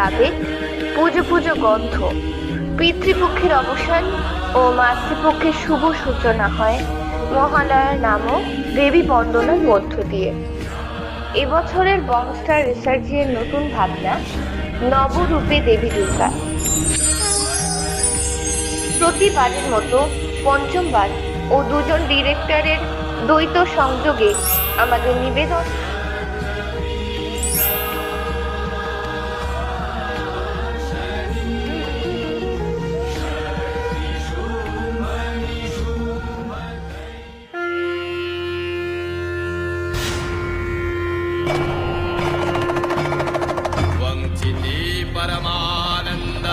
আবেগ, পুজো পুজো গন্ধ, পিতৃপক্ষের অবসান ও মাতৃপক্ষের শুভ সূচনা হয় মহালয়া নামক দেবী বন্দনার মধ্য দিয়ে। এবছরের বংস্টার রিসার্চের নতুন ভাবনা নবরূপে দেবী দুর্গা। প্রতিবারের মতো পঞ্চমবার ও দুজন ডিরেক্টরের দ্বৈত সংযোগে আমাদের নিবেদন परमानंद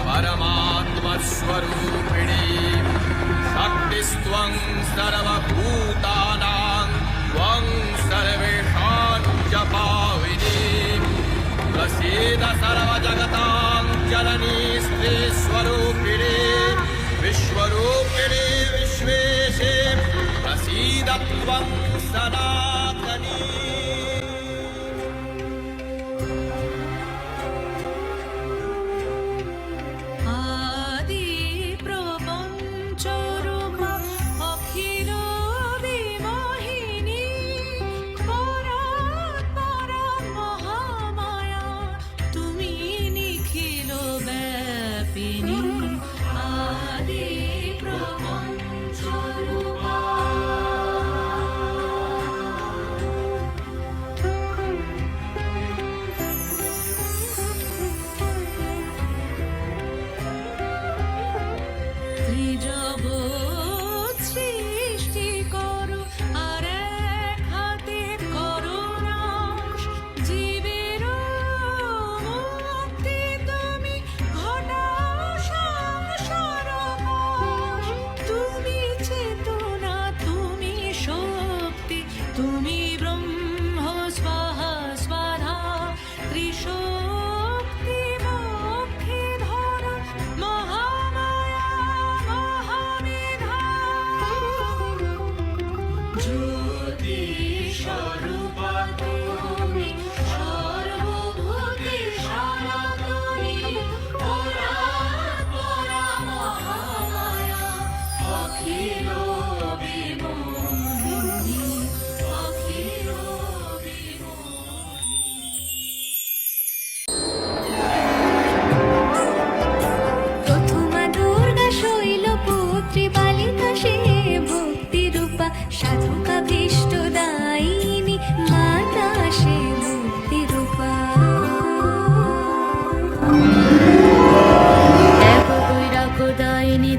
परमात्मस्वरूपिणी शक्तिस्त्वं सर्वभूतानां त्वं सर्वेषां च पाविनी प्रसीद सर्वजगतां जननी स्त्रीस्वरूपिणी विश्वरूपिणी विश्वेशे प्रसीद त्वं सनातनी।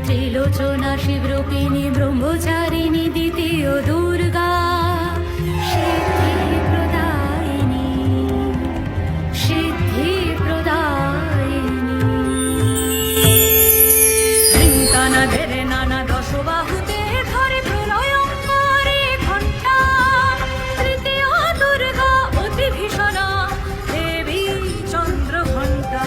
ত্রিলোচনা শিবরূপিণী ব্রহ্মচারিণী দ্বিতীয় দুর্গা সিদ্ধি প্রদায়িনী সিদ্ধি প্রদায়িনী চিন্তানা ধরে নানা দশবাহুতে ধরে প্রলয়ঙ্করে ঘণ্টা তৃতীয় দুর্গা অতি ভীষণা দেবী চন্দ্রঘণ্টা।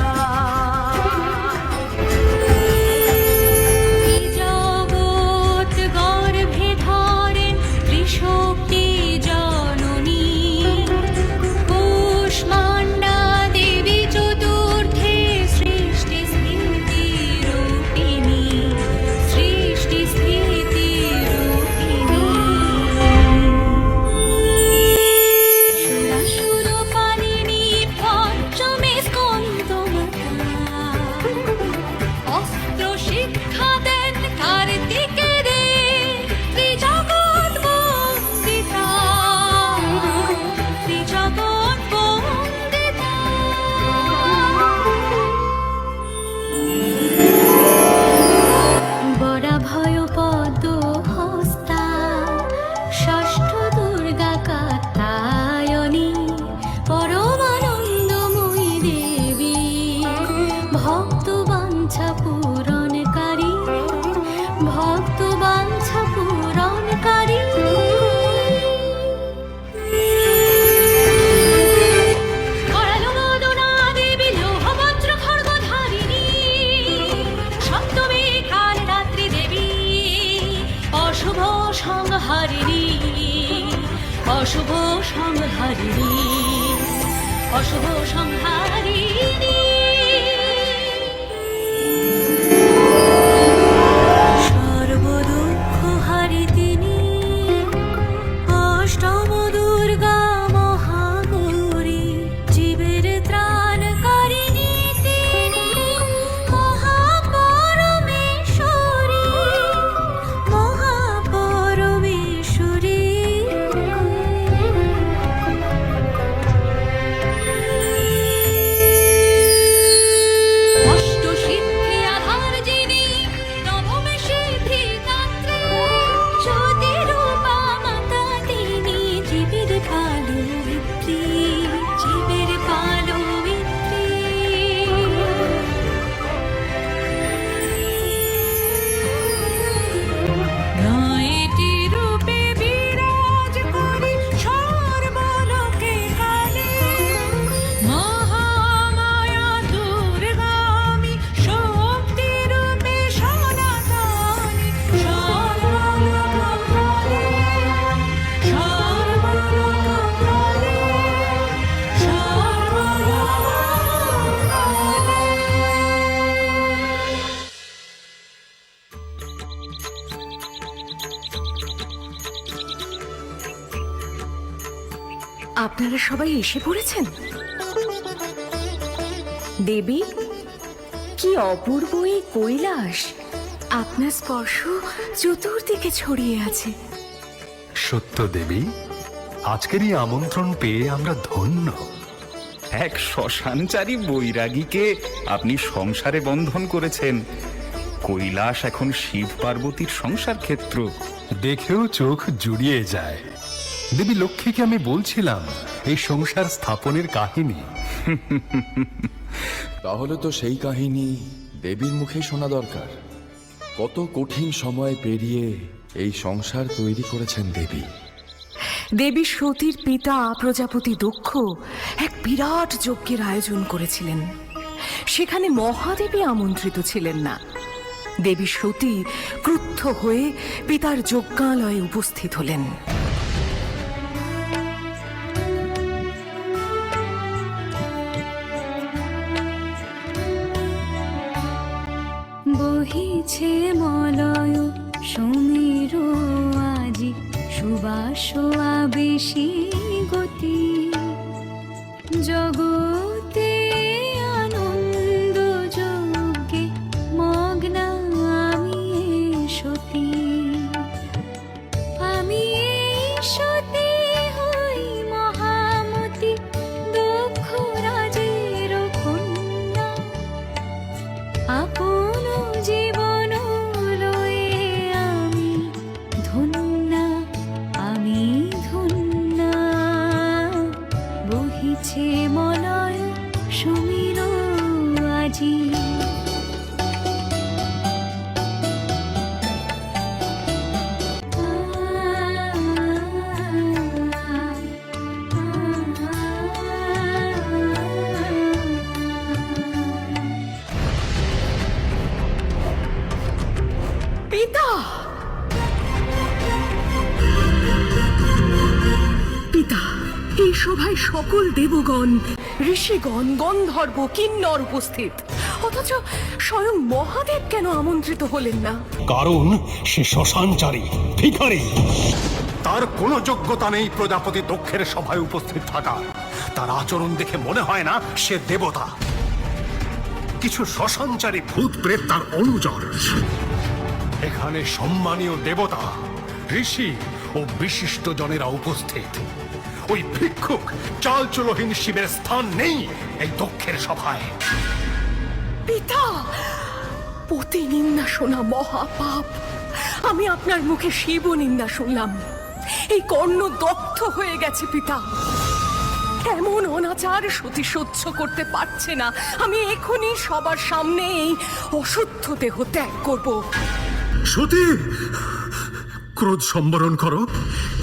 অশুভ সংহারিণী অশুভ সংহারিণী। আপনারা সবাই এসে পড়েছেন। দেবী, কি অপূর্ব এই কৈলাস! আপনার স্পর্শ চতুর্দিকে ছড়িয়ে আছে। সত্য দেবী, আজকের এই আমন্ত্রণ পেয়ে আমরা ধন্য। এক শ্মশানচারী বৈরাগীকে আপনি সংসারে বন্ধন করেছেন। কৈলাস এখন শিব পার্বতীর সংসার ক্ষেত্র। দেখেও চোখ জুড়িয়ে যায়। দেবী লক্ষ্মীকে আমি বলছিলাম এই সংসার স্থাপনের কাহিনী। তাহলে তো সেই কাহিনী দেবীর মুখে শোনা দরকার। কত কঠিন সময় পেরিয়ে এই সংসার তৈরি করেছেন দেবী। দেবী সতীর পিতা প্রজাপতি দক্ষ এক বিরাট যজ্ঞের আয়োজন করেছিলেন। সেখানে মহাদেবী আমন্ত্রিত ছিলেন না। দেবী সতী ক্রুদ্ধ হয়ে পিতার যজ্ঞালয়ে উপস্থিত হলেন। বহিছে মলয় সমীর আজি, সুবাস আবেশী গতি। জগতে আনন্দ যজ্ঞে মগ্না আমি সতী। আমি সতী হই মহামতি, দক্ষ রাজের কন্যা। আপন জীবন লয়ে আমি ধন্যা, আমি ধন্যা। বহিছে মলয় সমীর আজি। পিতা! পিতা, এই সভায় সকল দেবগণ, ঋষিগণ, গন্ধর্ব, কিন্নর উপস্থিত, অথচ স্বয়ং মহাদেব কেন আমন্ত্রিত হলেন না? কারণ সে শ্মশানচারী, ভিখারি। তার কোনো যোগ্যতা নেই প্রজাপতি দক্ষের সভায় উপস্থিত থাকার। তার আচরণ দেখে মনে হয় না সে দেবতা। কিছু শ্মশানচারী ভূত প্রেত তার অনুচর। এখানে সম্মানীয় দেবতা, ঋষি ও বিশিষ্ট জনেরা উপস্থিত। ওই ভিক্ষুক চালচুলোহীন শিবের স্থান নেই এই দক্ষের সভায়। পিতা, পতি নিন্দা শোনা মহাপাপ। আমি আপনার মুখে শিব নিন্দা শুনলাম। এই কর্ণ দগ্ধ হয়ে গেছে পিতা। এমন অনাচার সতী সহ্য করতে পারছে না। আমি এখনই সবার সামনে এই অশুদ্ধ দেহ ত্যাগ করব। সতী, ক্রোধ সম্বরণ করো।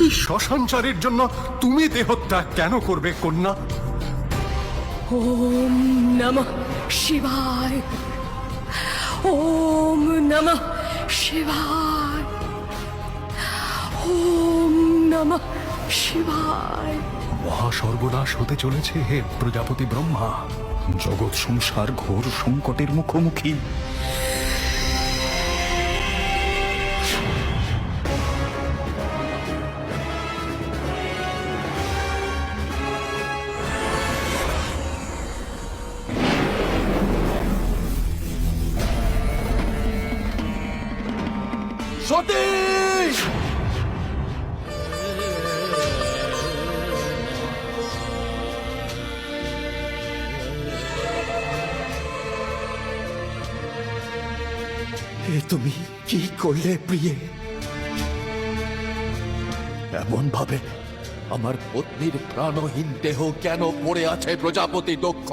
এই শ্মশানচারীর জন্য তুমি দেহত্যাগ কেন করবে কন্যা? ওম নমঃ শিবায়, ওম নমঃ শিবায়, ওম নমঃ শিবায়। মহাসর্বনাশ হতে চলেছে হে প্রজাপতি ব্রহ্মা। জগৎ সংসার ঘোর সংকটের মুখোমুখি। সতী! তুমি কি করলে প্রিয়ে? এমন ভাবে আমার পত্নীর প্রাণহীন দেহ কেন পড়ে আছে প্রজাপতি দক্ষ?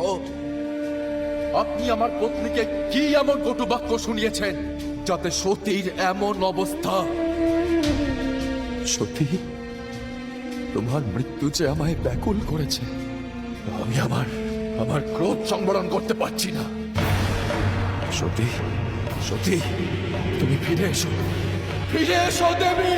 আপনি আমার পত্নীকে কি এমন কটু বাক্য শুনিয়েছেন যাতে সতীর এমন অবস্থা? সতী, তোমার মৃত্যু যে আমায় ব্যাকুল করেছে, আমি আমার ক্রোধ সংবরণ করতে পারছি না। সতী, সতী, তুমি ফিরে এসো, ফিরে এসো দেবী।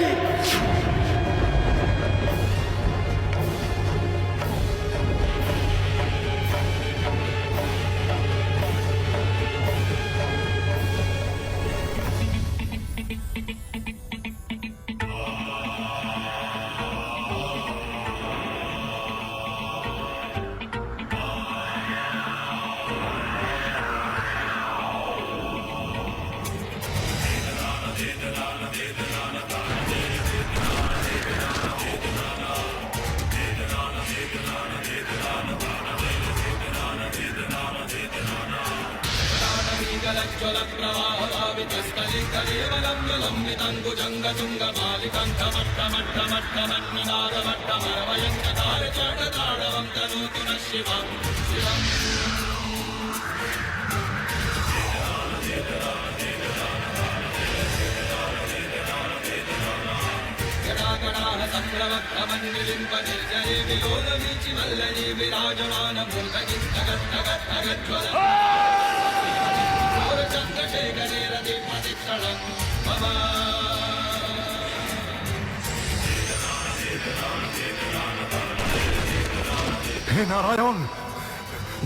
হে নারায়ণ,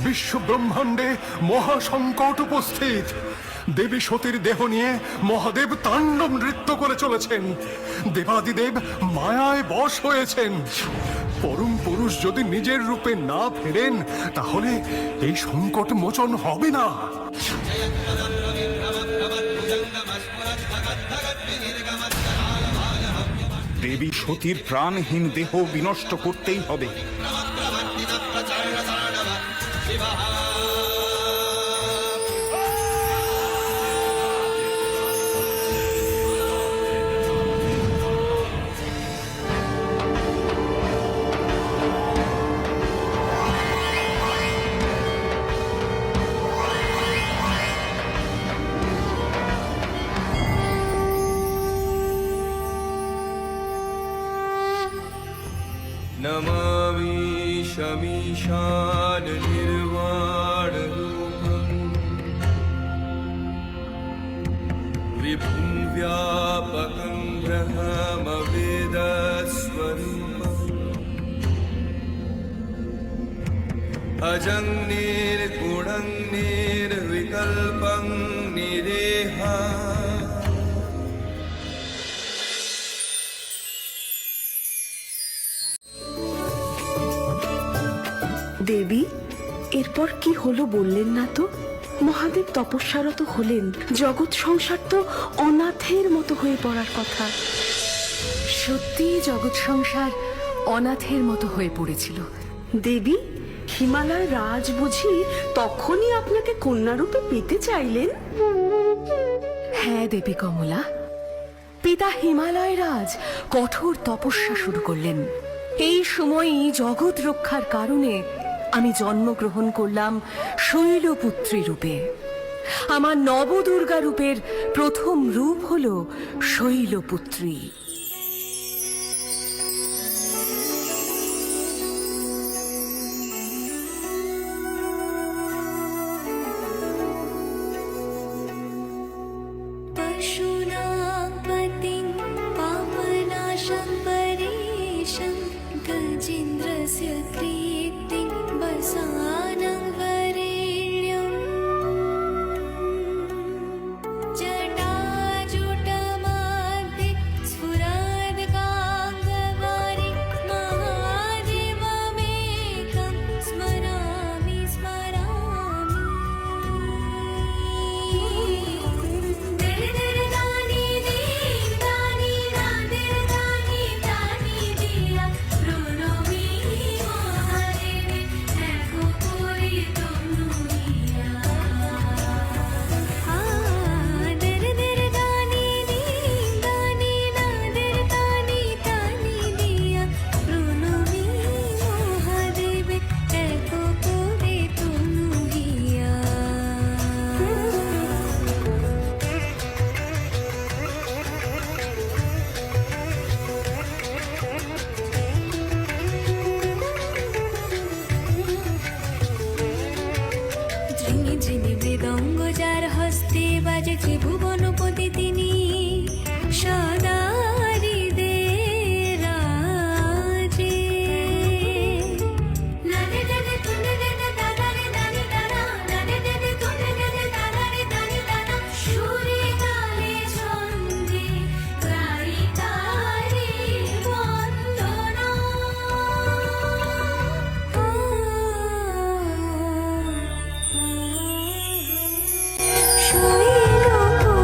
বিশ্ব ব্রহ্মাণ্ডে মহাসংকট উপস্থিত। দেবী সতীর দেহ নিয়ে মহাদেব তাণ্ডব নৃত্য করে চলেছেন। দেবাদিদেব মায়ায় বশ হয়েছেন। পরম পুরুষ যদি নিজের রূপে না ফেরেন, তাহলে এই সংকট মোচন হবে না। দেবী সতীর প্রাণহীন দেহ বিনষ্ট করতেই হবে। नमामि शमीशान निर्वाणरूपम् विभुं व्यापकं ब्रह्मवेदस्वरूपम् अजं निर्गुणं निर्विकल्पं निरेहा দেবী, এরপর কি হলো বললেন না তো? মহাদেব তপস্যারত হলেন, জগৎ সংসার তো অনাথের মতো হয়ে পড়ার কথা। সত্যি জগৎ সংসার অনাথের মতো হয়ে পড়েছিল। দেবী, হিমালয় রাজ বুঝি তখনই আপনাকে কন্যারূপে পেতে চাইলেন? হ্যাঁ দেবী কমলা, পিতা হিমালয় রাজ কঠোর তপস্যা শুরু করলেন। এই সময়ই জগৎ রক্ষার কারণে আমি জন্মগ্রহণ করলাম শৈলপুত্রী রূপে। আমার নবদুর্গা রূপের প্রথম রূপ হল শৈলপুত্রী। पशूनां पतिं पापनाशं परेशं गजेन्द्रस्य कीर्तिं वसानं वरेण्यम् जटाजुटमाद्य स्फुरद्गाङ्गवारि महादेवमेकं स्मरामि स्मरामि। ঝিনি ঝিনি মৃদঙ্গ যার হস্তে বাজে ত্রিভুবনপতি তিনি সদা হৃদয়ে রাজে। নারে নারে তুনে নারে দাদারে দানি দানা, নারে নারে তুনে নারে দাদারে দানি দানা, সুরে তালে ছন্দে গাই তারে বন্দনা। শৈলপুত্রী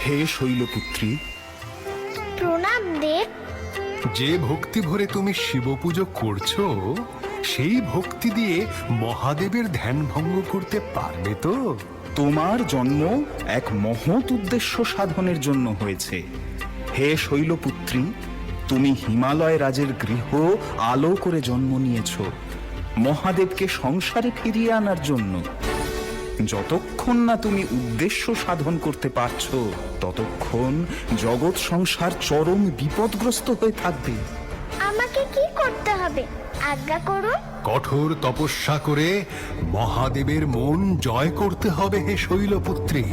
হে শৈলপুত্রী, প্রণাম দেব। যে ভক্তি ভরে তুমি শিব পুজো করছো, সেই ভক্তি দিয়ে মহাদেবের ধ্যান ভঙ্গ করতে পারবে তো? তোমার জন্ম এক মহৎ উদ্দেশ্য সাধনের জন্য হয়েছে। হে শৈলপুত্রী, তুমি হিমালয় রাজের গৃহ আলো করে জন্ম নিয়েছ মহাদেবকে সংসারে ফিরিয়ে আনার জন্য। যতক্ষণ না তুমি উদ্দেশ্য সাধন করতে পারছো, ততক্ষণ জগৎ সংসার চরম বিপদগ্রস্ত হয়ে থাকবে। আমাকে কি করতে হবে আজ্ঞা করুন। কঠোর তপস্যা করে মহাদেবের মন জয় করতে হবে হে শৈলপুত্রী।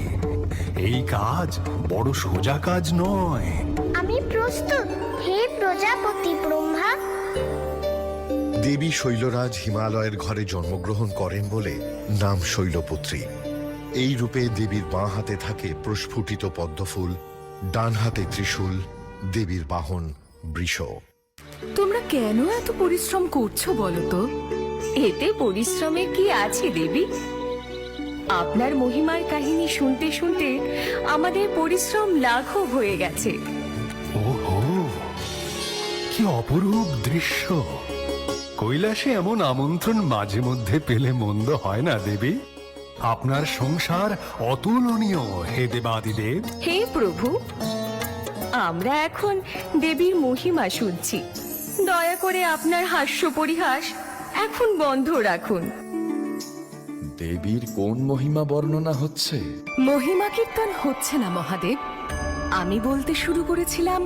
এই কাজ বড় সোজা কাজ নয়। আমি প্রস্তুত হে প্রজাপতি ব্রহ্মা। দেবী শৈলরাজ হিমালয়ের ঘরে জন্মগ্রহণ করেন বলে নাম শৈলপুত্রী। এই রূপে দেবীর বাঁ হাতে থাকে প্রস্ফুটিত পদ্মফুল, ডান হাতে ত্রিশূল, দেবীর বাহন বৃষ। তোমরা কেন এত পরিশ্রম করছো বলো তো? এতে পরিশ্রমের কি আছে দেবী? আপনার মহিমার কাহিনী শুনতে শুনতে আমাদের পরিশ্রম লাঘব হয়ে গেছে। ওহো, কি অপরূপ দৃশ্য! কৈলাসে এমন আমন্ত্রণ মাঝে মধ্যে পেলে মন্দ হয় না দেবী। আপনার সংসার অতুলনীয় হে দেবাদিদেব। হে প্রভু, আমরা এখন দেবীর মহিমা শুনছি। দয়া করে আপনার হাস্য পরিহাস এখন বন্ধ রাখুন। দেবীর কোন মহিমা বর্ণনা হচ্ছে? মহিমা কীর্তন হচ্ছে না মহাদেব। আমি বলতে শুরু করেছিলাম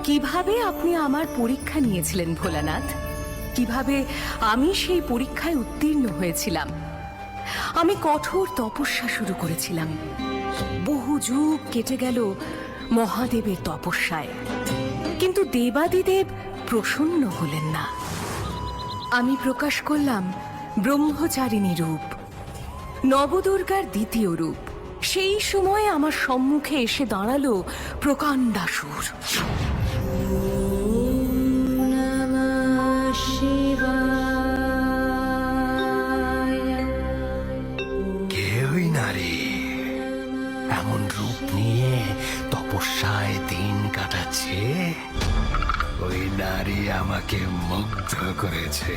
কিভাবে আপনি আমার পরীক্ষা নিয়েছিলেন ভোলানাথ, কিভাবে আমি সেই পরীক্ষায় উত্তীর্ণ হয়েছিলাম। আমি কঠোর তপস্যা শুরু করেছিলাম। বহু যুগ কেটে গেল মহাদেবের তপস্যায়, কিন্তু দেবাদিদেব প্রসন্ন হলেন না। আমি প্রকাশ করলাম ব্রহ্মচারিণী রূপ, নবদুর্গার দ্বিতীয় রূপ। সেই সময় আমার সম্মুখে এসে দাঁড়ালো প্রকাণ্ডাসুর। কে ওই নারী এমন রূপ নিয়ে তপস্যায় দিন কাটাচ্ছে? ওই নারী আমাকে মুগ্ধ করেছে।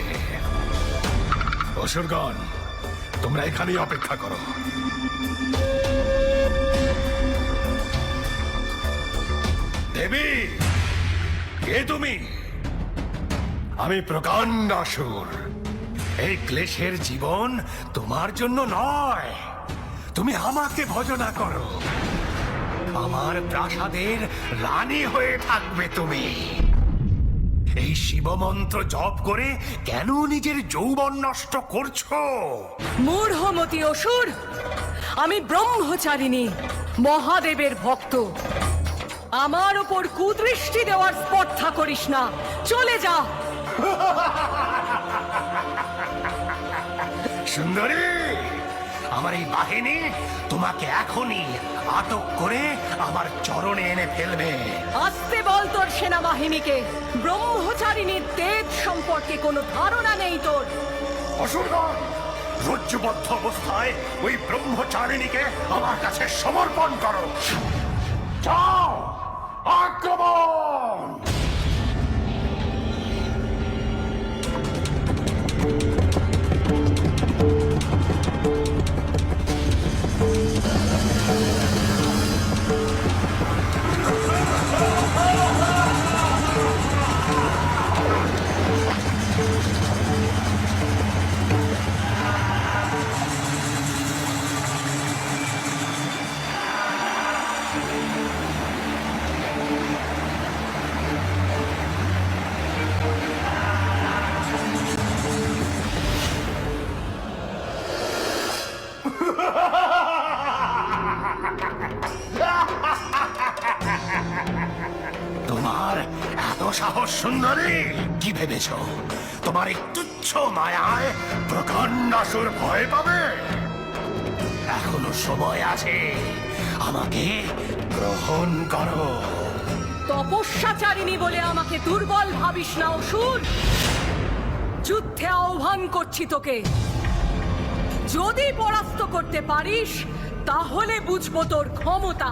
অসুরগণ, তোমরা এখানেই অপেক্ষা করো। দেবী, কে তুমি? আমি প্রকাণ্ডাসুর। এই ক্লেশের জীবন তোমার জন্য নয়। তুমি আমাকে ভজনা করো। আমার প্রাসাদের রানী হয়ে থাকবে তুমি। এই শিবমন্ত্র জপ করে কেন নিজের যৌবন নষ্ট করছো? মূঢ়মতি অসুর, আমি ব্রহ্মচারিণী, মহাদেবের ভক্ত। আমার ওপর কুদৃষ্টি দেওয়ার স্পর্ধা করিস না, চলে যা। সুন্দরী, আমার এই বাহিনী তোমাকে এখনই আটক করে আমার চরণে এনে ফেলবে। আসতে বল তোর সেনাবাহিনীকে। ব্রহ্মচারিণীর তেজ সম্পর্কে কোনো ধারণা নেই তোর। অসুরগণ, রজ্জুবদ্ধ অবস্থায় ওই ব্রহ্মচারিণীকে আমার কাছে সমর্পণ করো। যাও, আক্রমণ! তোমার এত সাহস সুন্দরী! কি ভেবেছ তোমার এই তুচ্ছ মায়ায় প্রকাণ্ডাসুর ভয় পাবে? এখনো সময় আছে, আমাকে গ্রহণ করো। তপস্যাচারিণী বলে আমাকে দুর্বল ভাবিস না অসুর। যুদ্ধে আহ্বান করছি তোকে। যদি পরাস্ত করতে পারিস তাহলে বুঝবো তোর ক্ষমতা।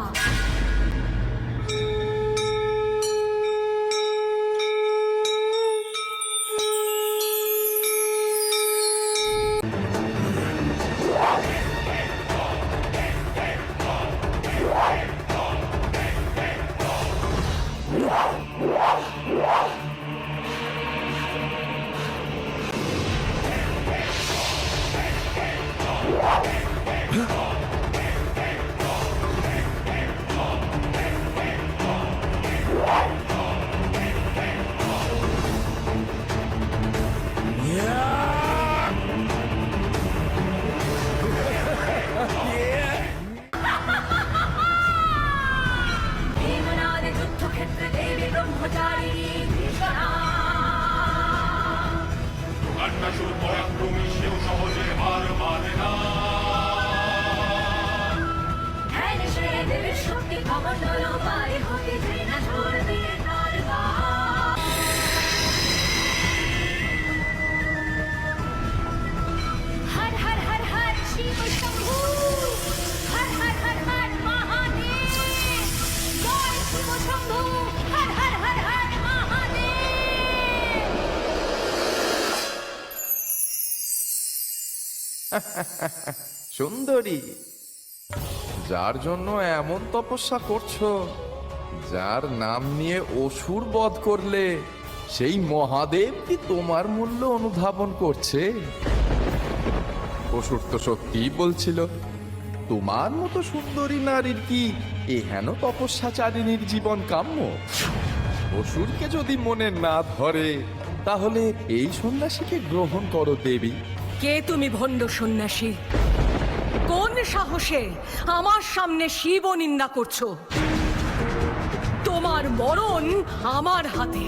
ভীমনাদে যুদ্ধক্ষেত্রে দেবী ব্রহ্মচারিণী ভীষণা। ধ্যান সে দেবীর শক্তি কমণ্ডল পারে হতে ঘৃণা ঝরবে তার গা। হর হর হর হর শিব শম্ভু, হর হর হর হর মহাদেব, জয় শিব শম্ভু, হর হর হর হর মহাদেব। সুন্দরী, যার জন্য এমন তপস্যা করছো, যার নাম নিয়ে অসুর বধ করলে, সেই মহাদেব কি তোমার মূল্য অনুধাবন করছে? অসুর তো সত্যিই বলছিল, তোমার মতো সুন্দরী নারীর কি এহেন তপস্যাচারিণীর জীবন কাম্য? অসুরকে যদি মনে না ধরে, তাহলে এই সন্ন্যাসীকে গ্রহণ করো দেবী। কে তুমি ভণ্ড সন্ন্যাসী? কোন সাহসে আমার সামনে শিব নিন্দা করছো? তোমার মরণ আমার হাতে।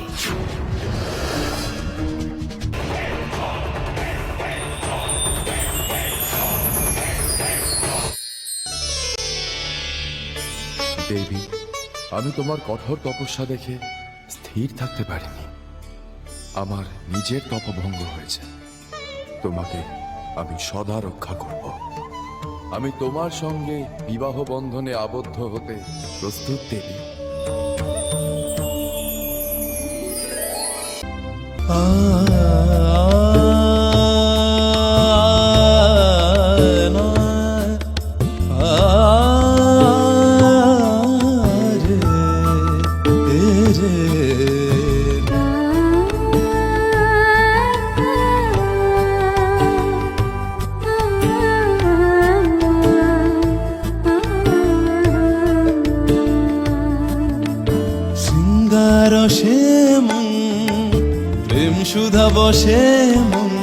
দেবী, আমি তোমার কঠোর তপস্যা দেখে স্থির থাকতে পারিনি। আমার নিজের তপভঙ্গ হয়েছে। তোমাকে আমি সদা রক্ষা করব। আমি তোমার সঙ্গে বিবাহ বন্ধনে আবদ্ধ হতে প্রস্তুত দেবী। শৃঙ্গারসে মন প্রেম সুধা বসে মন,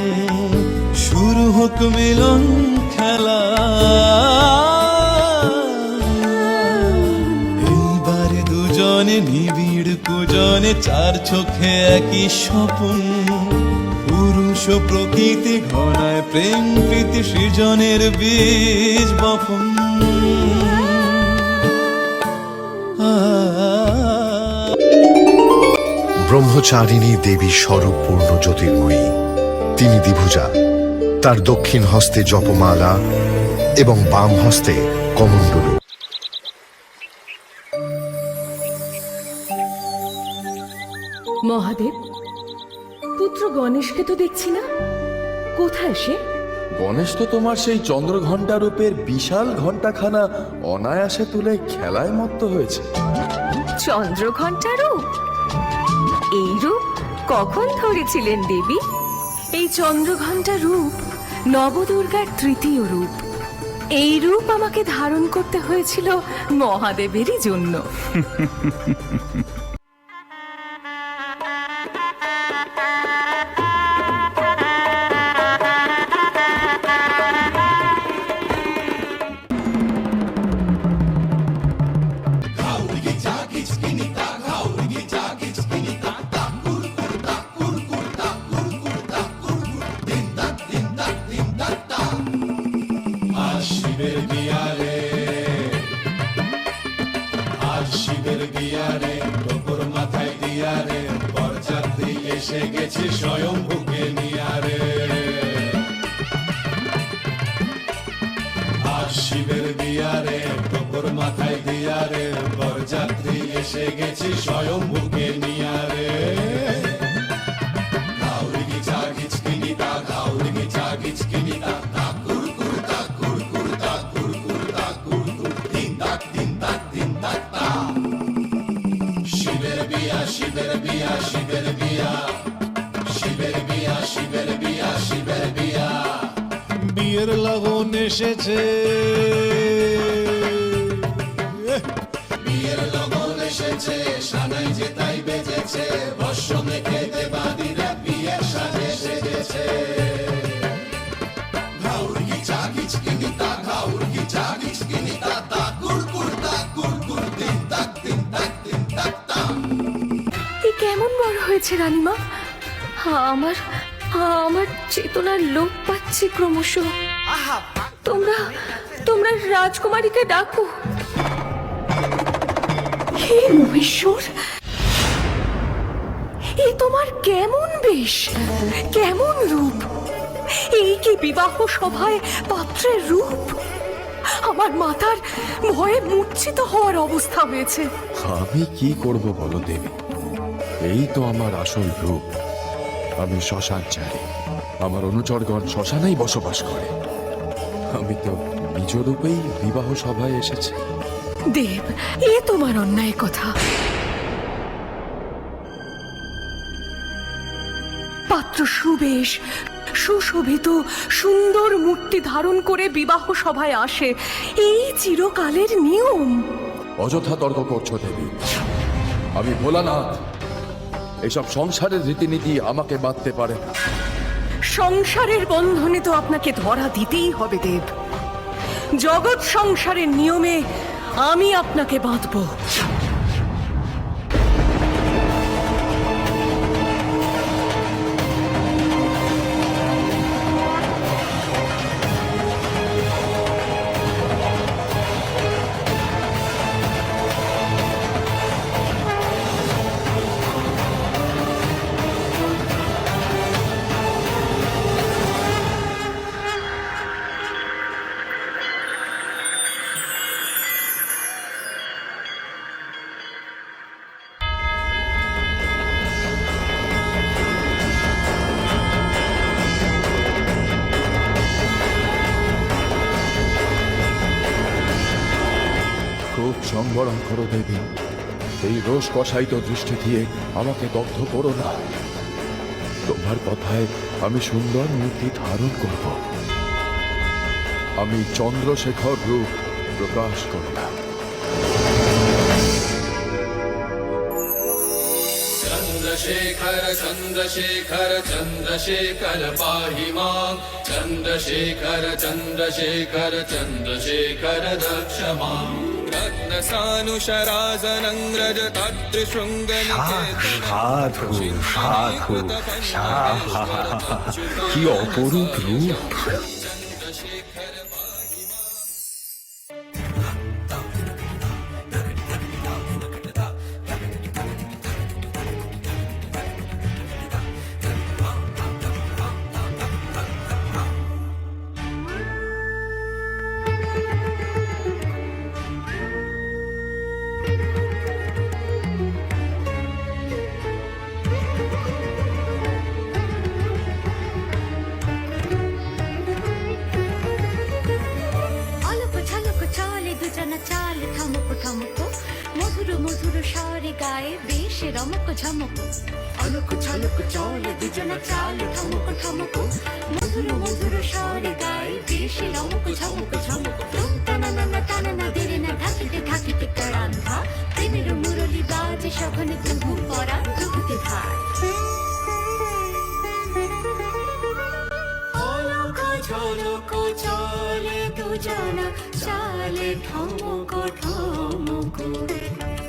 শুরু হোক মিলন খেলা। এইবারে দুজনে নিবিড় কুজনে, চার চোখে একই স্বপন। পুরুষ ও প্রকৃতি ঘনায় প্রেম প্রীতি সৃজনের বীজ বপন। ব্রহ্মচারিণী দেবী স্বরূপ পূর্ণ জ্যোতির্ময়ী। তিনি দ্বিভুজা, তার দক্ষিণ হস্তে জপমালা এবং বাম হস্তে কমণ্ডলু। মহাদেব, পুত্র গণেশকে তো দেখছি না, কোথায় সে? গণেশ তো তোমার সেই চন্দ্রঘণ্টা রূপের বিশাল ঘণ্টাখানা অনায়াসে তুলে খেলায় মত্ত হয়েছে। চন্দ্রঘণ্টা রূপ? এই রূপ কখন ধরেছিলেন দেবী? এই চন্দ্রঘণ্টা রূপ নবদুর্গার তৃতীয় রূপ। এই রূপ আমাকে ধারণ করতে হয়েছিল মহাদেবেরই জন্য। শিবের গিয়ারে টোপর মাথায় দিয়ারে, বরযাত্রী এসে গেছে স্বয়ংভূকে নিয়ারে। আজ শিবের গিয়ারে টোপর মাথায় দিয়ারে, বরযাত্রী এসে গেছি স্বয়ং বুকে নিয়ারে গাউরি গিচা গিচকিনিতা গাউরি গিচা গিচকিনিতা তাকুর কুর তাকুর কুর তাকুর কুর তাকুর কুর তিন তাক তিন তাক তিন তাক তা শিবের বিয়া শিবের বিয়া শিবের বিয়া শিবের বিয়া শিবের বিয়া শিবের বিয়া বিয়ের লগন এসেছে বিয়ের লগন এসেছে সানাই যে তাই বেজেছে বর্ষ মেখে দেবাদিরা বিয়ের সাজে সেজেছে ঘাউর গিচা গিচকিনিতা ঘাউর গিচা গিচকিনিতা তা কুর কুর তা কুর কুর তিন তাক তিন তাক তিন তাক তা এ কেমন বড় হয়েছে রানীমা? আমার আমার চেতনার লোপ পাচ্ছে ক্রমশ। তোমরা তোমরা রাজকুমারীকে ডাকো। হে মহেশ্বর, এ তোমার কেমন বেশ, কেমন রূপ! এই কি বিবাহ সভায় পাত্রের রূপ! আমার মাতার ভয়ে মূর্ছিত হওয়ার অবস্থা হয়েছে। আমি কি করব বলো দেবী, এই তো আমার আসল রূপ। আমি শ্মশানচারী, আমার অনুচরগণ শ্মশানেই বসবাস করে। আমি তো নিজ রূপেই বিবাহ সভায় এসেছি। দেব, এ তোমার অন্যায় কথা। পাত্র সুবেশ সুশোভিত সুন্দর মূর্তি ধারণ করে বিবাহ সভায় আসে, এই চিরকালের নিয়ম। অযথা তর্ক করছো দেবী, আমি ভোলানাথ। এসব সংসারের রীতিনীতি আমাকে বাঁধতে পারে না। সংসারের বন্ধনে তো আপনাকে ধরা দিতেই হবে দেব। জগৎ সংসারের নিয়মে আমি আপনাকে বাঁধব। ক্রোধ সংবরণ করো দেবী, এই রোষ কষায়িত দৃষ্টি দিয়ে আমাকে দগ্ধ করো না। তোমার কথায় আমি সুন্দর মূর্তি ধারণ করব। আমি চন্দ্রশেখর রূপ প্রকাশ করলাম। चंद्रशेखर चंद्रशेखर चंद्रशेखर पाहि मां चंद्रशेखर चंद्रशेखर चंद्रशेखर रक्ष मां रत्नसानुशराजनंग्रज সাধু সাধু, কি অপরূপ রূপ! অলক ঝলক চলে দুজনা চাল ঠমক ঠমক মধুর মধুর স্বরে গায়ে বেশ রমক ঝমক অলক ঝলক চলে দুজনা চাল ঠমক ঠমক মধুর মধুর স্বরে গায়ে বেশ রমক ঝমক ঝমক টানা না টানা না দেরে না ঢাকিতে ঢাকিতে করান্ধা প্রেমের মুরলি বাজে সঘনে তুহু পরা দুঃখতে ধার অলক ঝলক চলে দুজনা চালে ঠমক ঠমক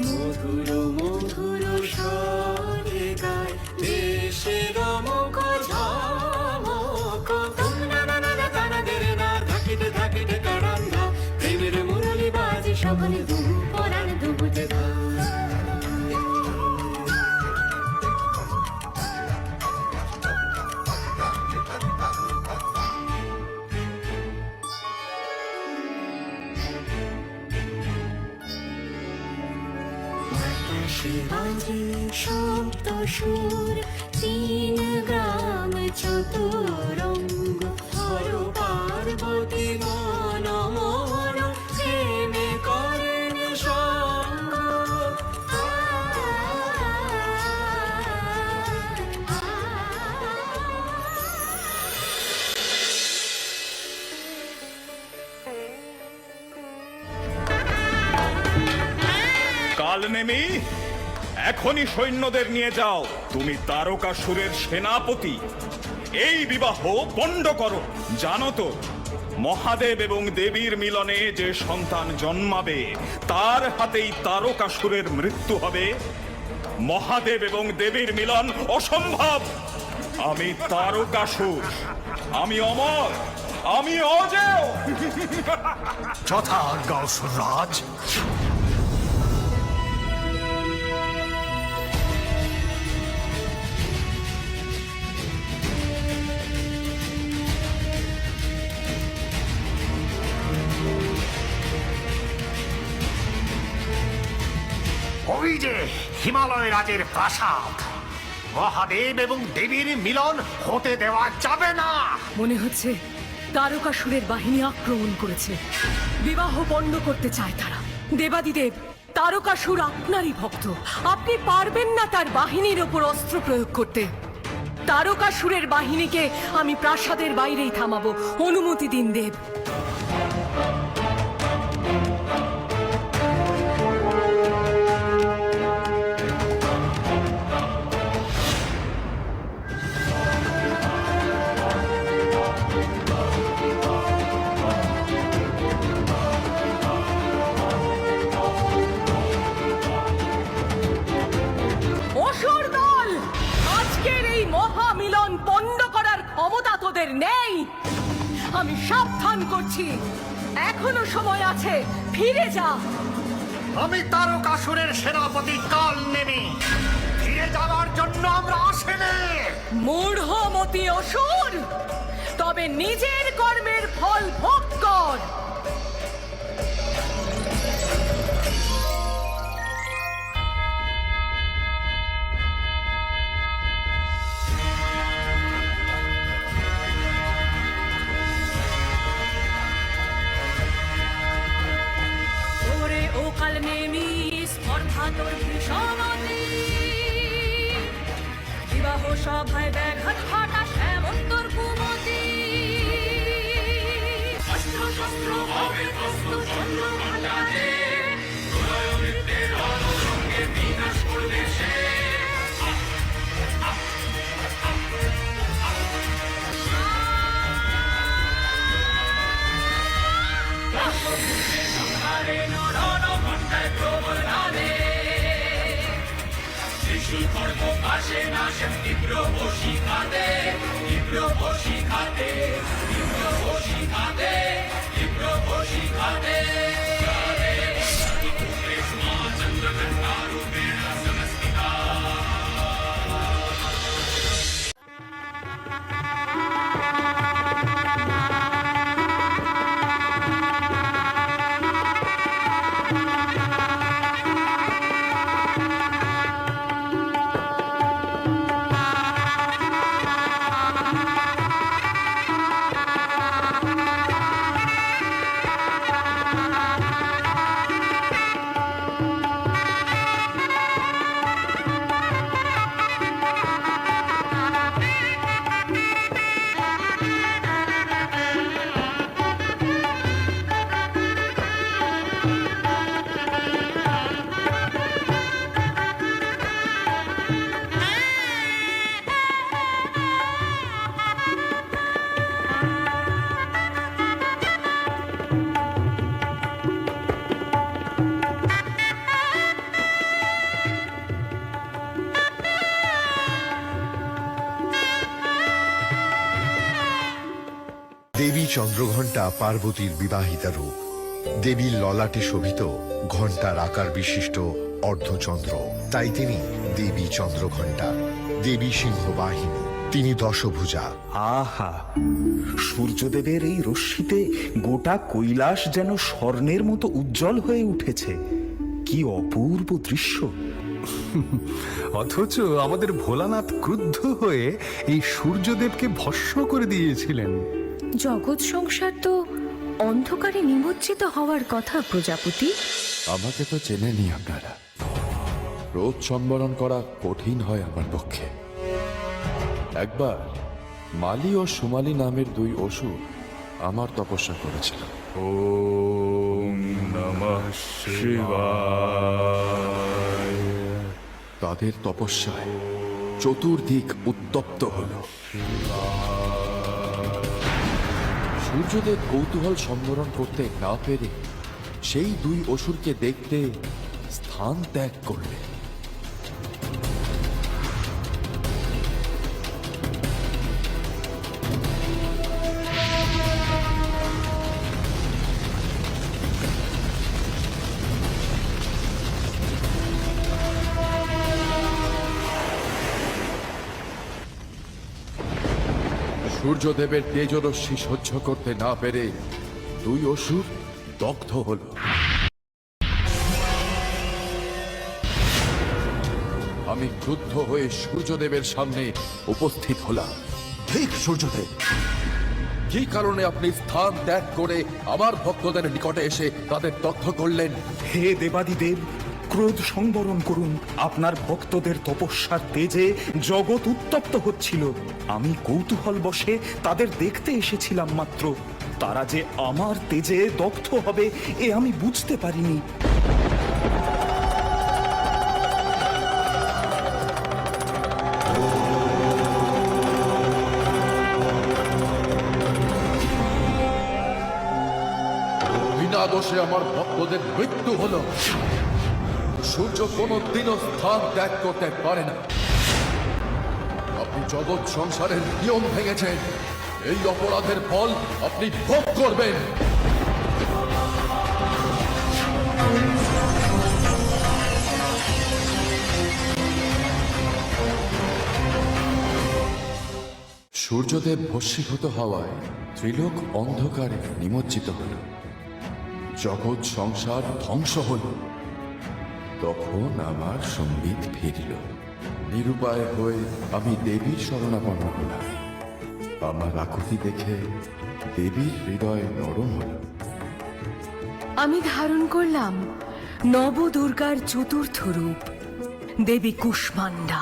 মধুর মধুর স্বরে গায় দেশে রমক ঝমক না না না না টানা দেরে না ঢাকিতে ঢাকিতে করান্ধা প্রেমের মুরলি বাজে সঘনে দুহু পরাণ দুহুতে ধার শিবাজি সপ্ত সুর 3 গ্রাম চতুরঙ্গ হর পার্বতী মন মোহন প্রেমে করেন সঙ্গ কালনেমি, এখনই সৈন্যদের নিয়ে যাও। তুমি তারকাসুরের সেনাপতি। এই বিবাহ পণ্ড করো। জানো তো, মহাদেব এবং দেবীর মিলনে যে সন্তান জন্মাবে তার হাতেই তারকাসুরের মৃত্যু হবে। মহাদেব এবং দেবীর মিলন অসম্ভব। আমি তারকাসুর, আমি অমর, আমি অজেয়। যথা আজ্ঞা অসুররাজ। ওই যে হিমালয় রাজের প্রাসাদ। মহাদেব এবং দেবীর মিলন হতে দেওয়া যাবে না। মনে হচ্ছে তারকাসুরের বাহিনী আক্রমণ করেছে। বিবাহ পণ্ড করতে চায় তারা। দেবাদিদেব, তারকাসুর আপনারই ভক্ত। আপনি পারবেন না তার বাহিনীর ওপর অস্ত্র প্রয়োগ করতে। তারকাসুরের বাহিনীকে আমি প্রাসাদের বাইরেই থামাবো। অনুমতি দিন দেব। অসুর দল, আজকের এই মহামিলন পণ্ড করার ক্ষমতা তোদের নেই। আমি সাবধান করছি, এখনো সময় আছে। ফিরে যা। আমি তারকাসুরের সেনাপতি কালনেমি। ফিরে যাওয়ার জন্য আমরা আসেনি। মূঢ়মতি অসুর, তবে নিজের কর্মের ফল ভোগ কর। ওরে ও কালনেমি স্পর্ধা তোর ভীষণতি বিবাহ সভায় ব্যাঘাত ঘটা এমন তোর কুমতি অস্ত্র শস্ত্র হবে প্রস্তুত চন্দ্রঘণ্টাতে প্রলয়নৃত্যের অনুষঙ্গে বিনাশ করবে সে শিশুর খর্গ পাশে না সে তীব্র বসি খাতে তীব্র বসি খাতে তীব্র বসি খাতে তীব্র বসি খাতে চন্দ্রঘণ্টা রূপেণ সমস্তিতা দেবী চন্দ্রঘণ্টা পার্বতীর বিবাহিতা রূপ। দেবীর ললাটে শোভিত ঘণ্টার আকার বিশিষ্ট অর্ধচন্দ্র, তাই তিনি দেবী চন্দ্রঘণ্টা। দেবী সিংহ বাহিনী, তিনি দশভুজা। আহা, সূর্যদেবের এই রশ্মিতে গোটা কৈলাস যেন স্বর্ণের মতো উজ্জ্বল হয়ে উঠেছে। কি অপূর্ব দৃশ্য! অথচ আমাদের ভোলানাথ ক্রুদ্ধ হয়ে এই সূর্যদেবকে ভস্ম করে দিয়েছিলেন। জগৎ সংসার তো অন্ধকারে নিমজ্জিত হওয়ার কথা প্রজাপতি। আমাকে তো চেনেনি আপনারা। ক্রোধ সম্বরণ করা কঠিন হয় আমার পক্ষে। একবার মালি ও সুমালি নামের দুই অসুর আমার তপস্যা করেছিল। ওম নমঃ শিবায়। তাদের তপস্যায় চতুর্দিক উত্তপ্ত হল। সূর্যদেব কৌতূহল সম্বরণ করতে না পেরে সেই দুই অসুরকে দেখতে স্থান ত্যাগ করলেন। সূর্যদেবের তেজরশ্মি সহ্য করতে না পেরে দুই অসুর দগ্ধ হল। আমি ক্রুদ্ধ হয়ে সূর্যদেবের সামনে উপস্থিত হলাম। ঠিক সূর্যদেব, কি কারণে আপনি স্থান ত্যাগ করে আমার ভক্তদের নিকটে এসে তাদের দগ্ধ করলেন? হে দেবাদিদেব, ক্রোধ সংবরণ করুন। আপনার ভক্তদের তপস্যার তেজে জগৎ উত্তপ্ত হচ্ছিল। আমি কৌতূহল বশে তাদের দেখতে এসেছিলাম মাত্র। তারা যে আমার তেজে দগ্ধ হবে এ আমি বুঝতে পারিনি। বিনা দোষে আমার ভক্তদের মৃত্যু হলো। সূর্য কোনদিনও স্থান ত্যাগ করতে পারে না। আপনি জগৎ সংসারের নিয়ম ভেঙেছেন। এই অপরাধের ফল আপনি ভোগ করবেন। সূর্যদেব ভস্মীভূত হওয়ায় ত্রিলোক অন্ধকারে নিমজ্জিত হল। জগৎ সংসার ধ্বংস হল। তখন আমার সম্বিত ফিরল। নিরুপায় হয়ে আমি দেবীর শরণাপন্ন হলাম। আমার আকুতি দেখে দেবীর হৃদয় নরম হল। আমি ধারণ করলাম নবদুর্গার চতুর্থ রূপ, দেবী কুষ্মান্ডা।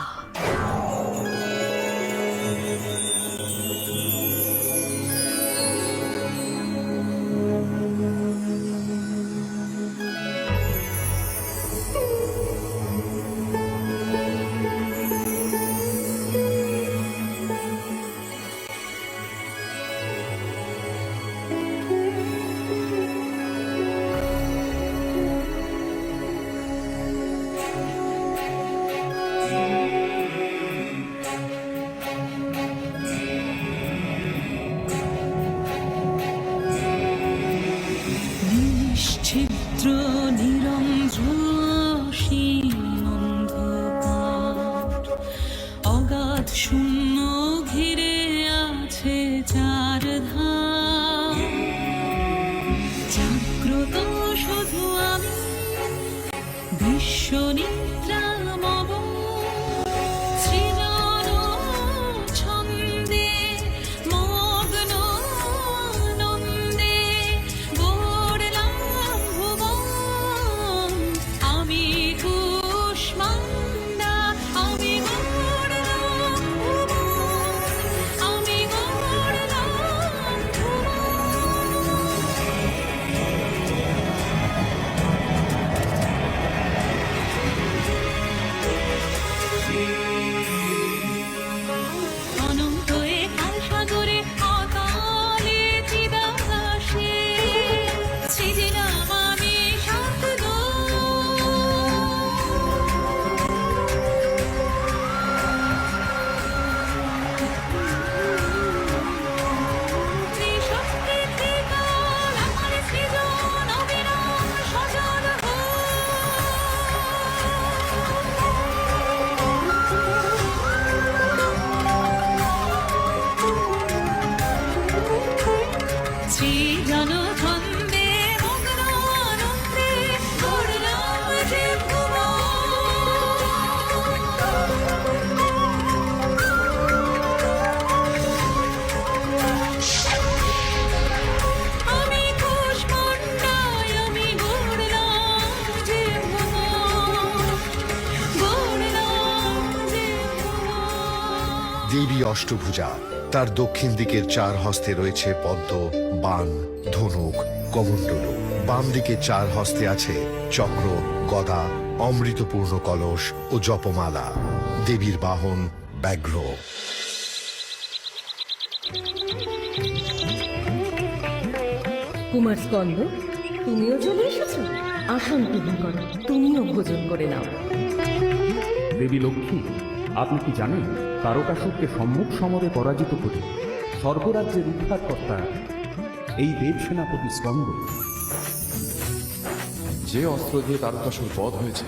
নিশ্চিদ্র নিরঞ্জসীন অন্ধকার, অগাধ শূন্য ঘিরে আছে চারধার। জাগ্রত শুধু আমি বিশ্বনিদ্রামব, সৃজন ছন্দে মগ্ন নন্দে গড়লাম ভুবন। আমি কুষ্মান্ডা, আমি গড়লাম ভুবন, আমি গড়লাম ভুবন। দেবী অষ্টভুজা। তার দক্ষিণ দিকের 4 হস্তে রয়েছে পদ্ম, বাণ, ধনুক, কমণ্ডলু। বাম দিকে 4 হস্তে আছে চক্র, গদা, অমৃতপূর্ণ কলস ও জপমালা। দেবীর বাহন ব্যাঘ্র। কুমার স্কন্দ, তুমিও চলে এসেছো? আসন গ্রহণ করো, তুমিও ভোজন করে নাও। দেবী লক্ষ্মী, আপনি কি জানেন তারকাসুরকে সম্মুখ সমরে পরাজিত করে স্বর্গরাজ্যের উদ্ধারকর্তা এই দেব সেনাপতি স্কন্দ? যে অস্ত্র দিয়ে তারকাসুর বধ হয়েছে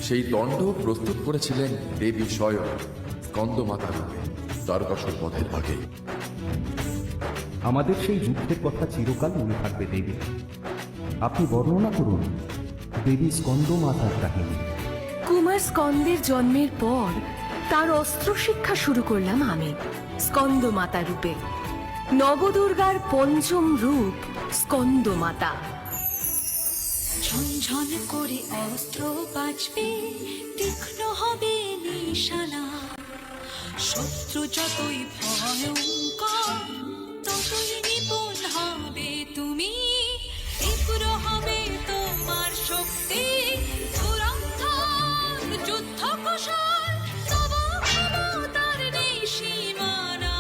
সেই দণ্ড প্রস্তুত করেছিলেন দেবী স্বয়ং স্কন্দমাতা রূপে তারকাসুর বধের আগে। আমাদের সেই যুদ্ধের কথা চিরকাল মনে থাকবে দেবী। আপনি বর্ণনা করুন দেবী স্কন্দ মাতার কাহিনী। কুমার স্কন্দের জন্মের পর তার অস্ত্র শিক্ষা শুরু করলাম আমি, স্কন্দ মাতা রূপে। নবদুর্গার পঞ্চম রূপ স্কন্দ মাতা। ঝনঝন করে অস্ত্র বাজবে, তীক্ষ্ণ হবে নিশানা। শত্রু যতই ভয়ঙ্কর, ততই নিপুণ হবে তুমি। তীব্র হবে তোমার শক্তি, দুরন্তর যুদ্ধ কৌশল, তব ক্ষমতার নেই সীমানা।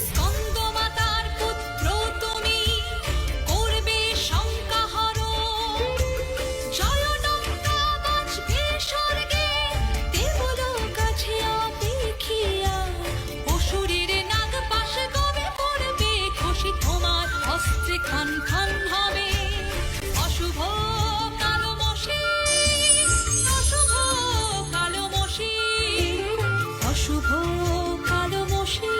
স্কন্দমাতার পুত্র তুমি, করবে শঙ্কাহরণ। জয়ডঙ্কা বাজবে স্বর্গে, দেবলোক আছে অপেক্ষিয়া। অসুরের নাগ পাশ গমে পড়বে খুশি, তোমার অস্ত্রে খান খান হবে। অশুভ কালমষি, অশুভ কালমষি, অশুভ কালমষি।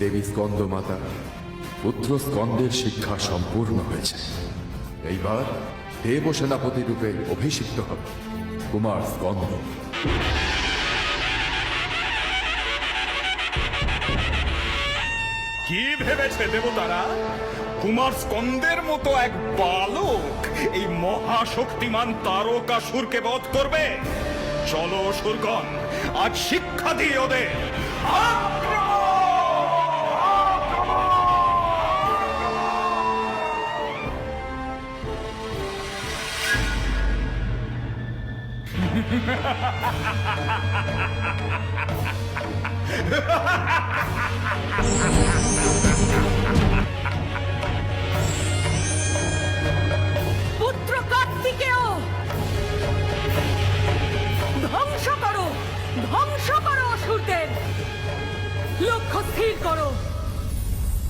দেবী স্কন্দমাতা পুত্র স্কন্দের শিক্ষা সম্পূর্ণ হয়েছে। এইবার দেব সেনাপতি রূপে অভিষিক্ত হবে কুমার স্কন্দ। কি ভেবেছে দেবতারা কুমার স্কন্দের মতো এক বালক এই মহাশক্তিমান তারকাসুরকে বধ করবে? চলো অসুরগণ, আজ শিক্ষা দিই ওদের। পুত্র কার্তিকেয়, ধ্বংস করো, ধ্বংস করো অসুরদের। লক্ষ্য স্থির করো।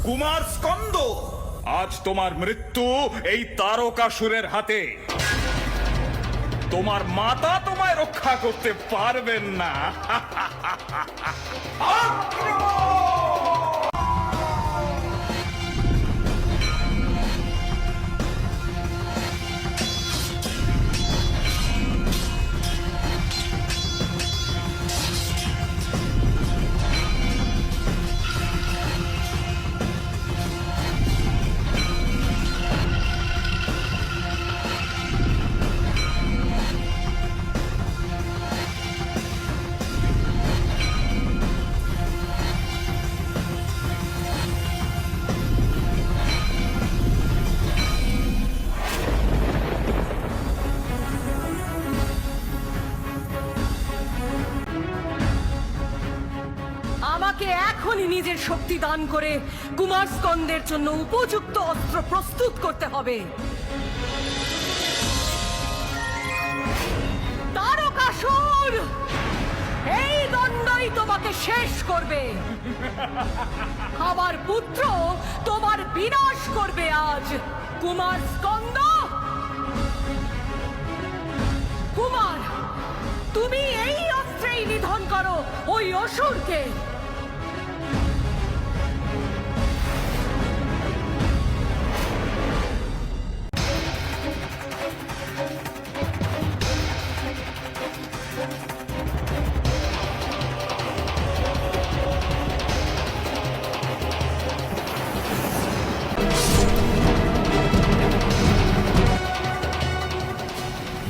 কুমার স্কন্দ, আজ তোমার মৃত্যু এই তারকাসুরের হাতে। তোমার মাতা তোমায় রক্ষা করতে পারবেন না। আমাকে এখনই নিজের শক্তি দান করে কুমার স্কন্দের জন্য উপযুক্ত অস্ত্র প্রস্তুত করতে হবে। তারকাসুর, এই দণ্ডই তোমাকে শেষ করবে। আমার পুত্র তোমার বিনাশ করবে আজ। কুমার স্কন্দ, কুমার, তুমি এই অস্ত্রেই নিধন করো ওই অসুরকে।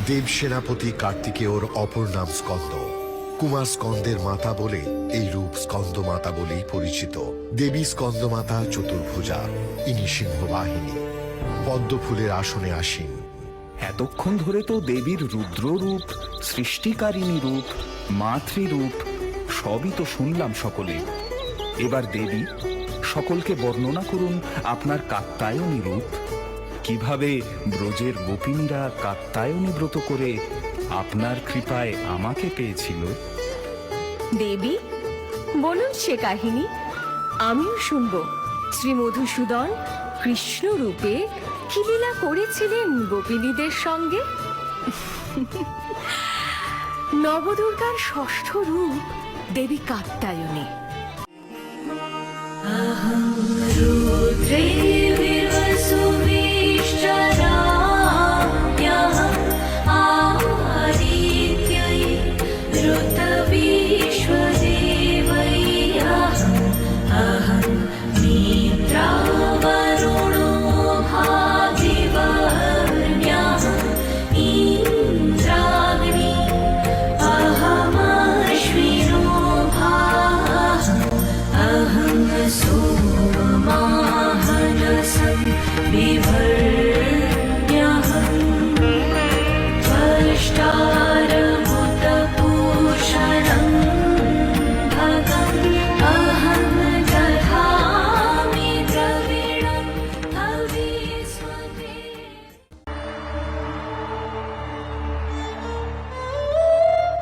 দেব সেনাপতি কার্তিকেয়র অপর নাম স্কন্দ। কুমার স্কন্দের মাতা বলে এই রূপ স্কন্দ মাতা বলেই পরিচিত। দেবী স্কন্দ মাতা চতুর্ভুজা, ইনি সিংহবাহিনী, পদ্মফুলের আসনে আসীন। এতক্ষণ ধরে তো দেবীর রুদ্র রূপ, সৃষ্টিকারিণী রূপ, মাতৃরূপ সবই তো শুনলাম সকলে। এবার দেবী, সকলকে বর্ণনা করুন আপনার কাত্যায়নী রূপ। কিভাবে ব্রজের গোপিনীরা কাত্যায়নী ব্রত করে আপনার কৃপায় আমাকে পেয়েছিল। দেবী, বলুন সে কাহিনী, আমিও শুনব। শ্রী মধুসূদন কৃষ্ণ রূপে কি লীলা করেছিলেন গোপিনীদের সঙ্গে? নবদুর্গার ষষ্ঠ রূপ দেবী কাত্যায়নী।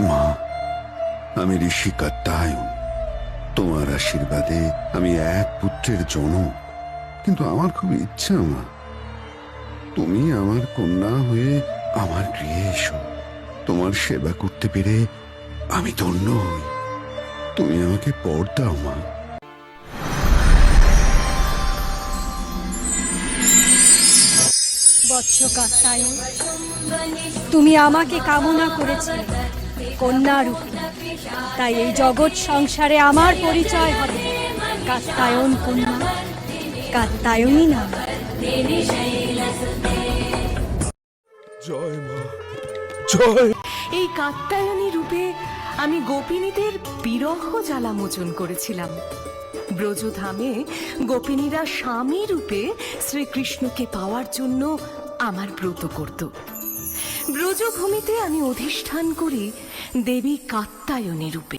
মা, আমি ঋষি কাত্যায়ন। তোমার আশীর্বাদে আমি এক পুত্রের জনক। কিন্তু আমার খুব ইচ্ছা মা, তুমি আমার কন্যা হয়ে আমার গৃহে এসো। তোমার সেবা করতে পেরে আমি ধন্য হই। তুমি আমাকে পর দাও মা। বৎস কাত্যায়ন, তুমি আমাকে কামনা করেছিলে কন্যারূপে, তাই এই জগৎ সংসারে আমার পরিচয় হবে কাত্যায়ন কন্যা, কাত্যায়নী নাম। জয় মা, জয়। এই কাত্যায়নী রূপে আমি গোপিনীদের বিরহ জ্বালা মোচন করেছিলাম। ব্রজধামে গোপিনীরা স্বামী রূপে শ্রীকৃষ্ণকে পাওয়ার জন্য আমার ব্রত করত। ব্রজভূমিতে আমি অধিষ্ঠান করি দেবী কাত্যায়নী রূপে।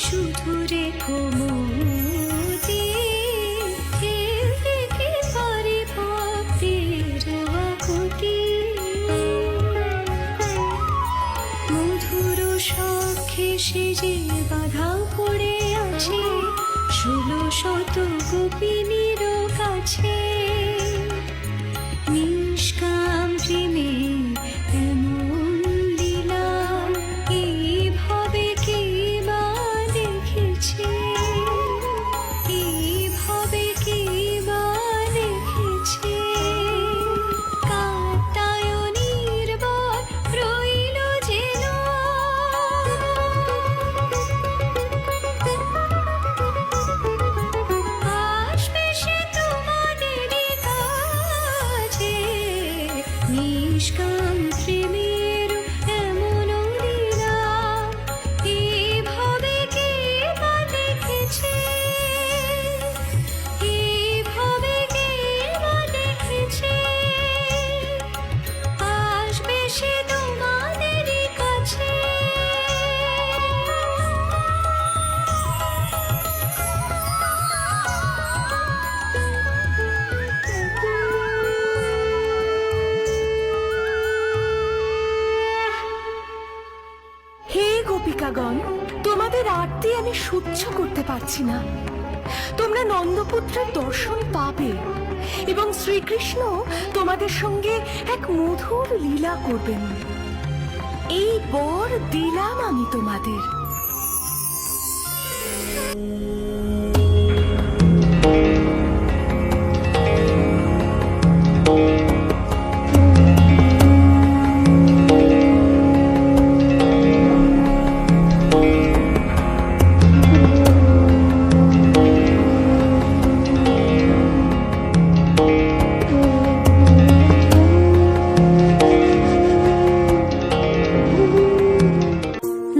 শুধু রেখো মোদি, খেলতে কি পারি ভক্তি আরতি আমি সহ্য করতে পারছি না। তোমরা নন্দপুত্রের দর্শন পাবে এবং শ্রীকৃষ্ণ তোমাদের সঙ্গে এক মধুর লীলা করবেন। এই বর দিলাম আমি তোমাদের।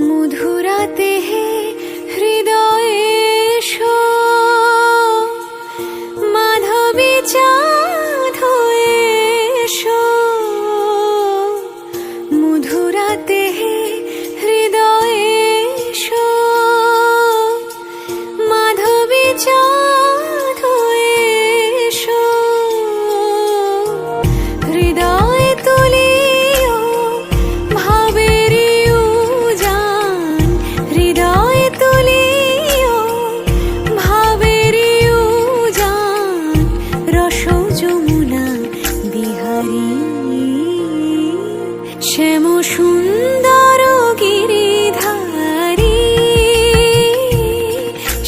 মধুরাতে হে হৃদয়ে এসো, মাধবী চাঁদ হয়ে এসো। মধুরাতে হে হৃদয়ে এসো, মাধবী চাঁদ হয়ে এসো। হৃদয় তুলিও ভাবেরি উজান, হৃদয় তুলিও ভাবেরি উজান। রস যমুনা বিহারী, শ্যাম সুন্দর গিরিধারী,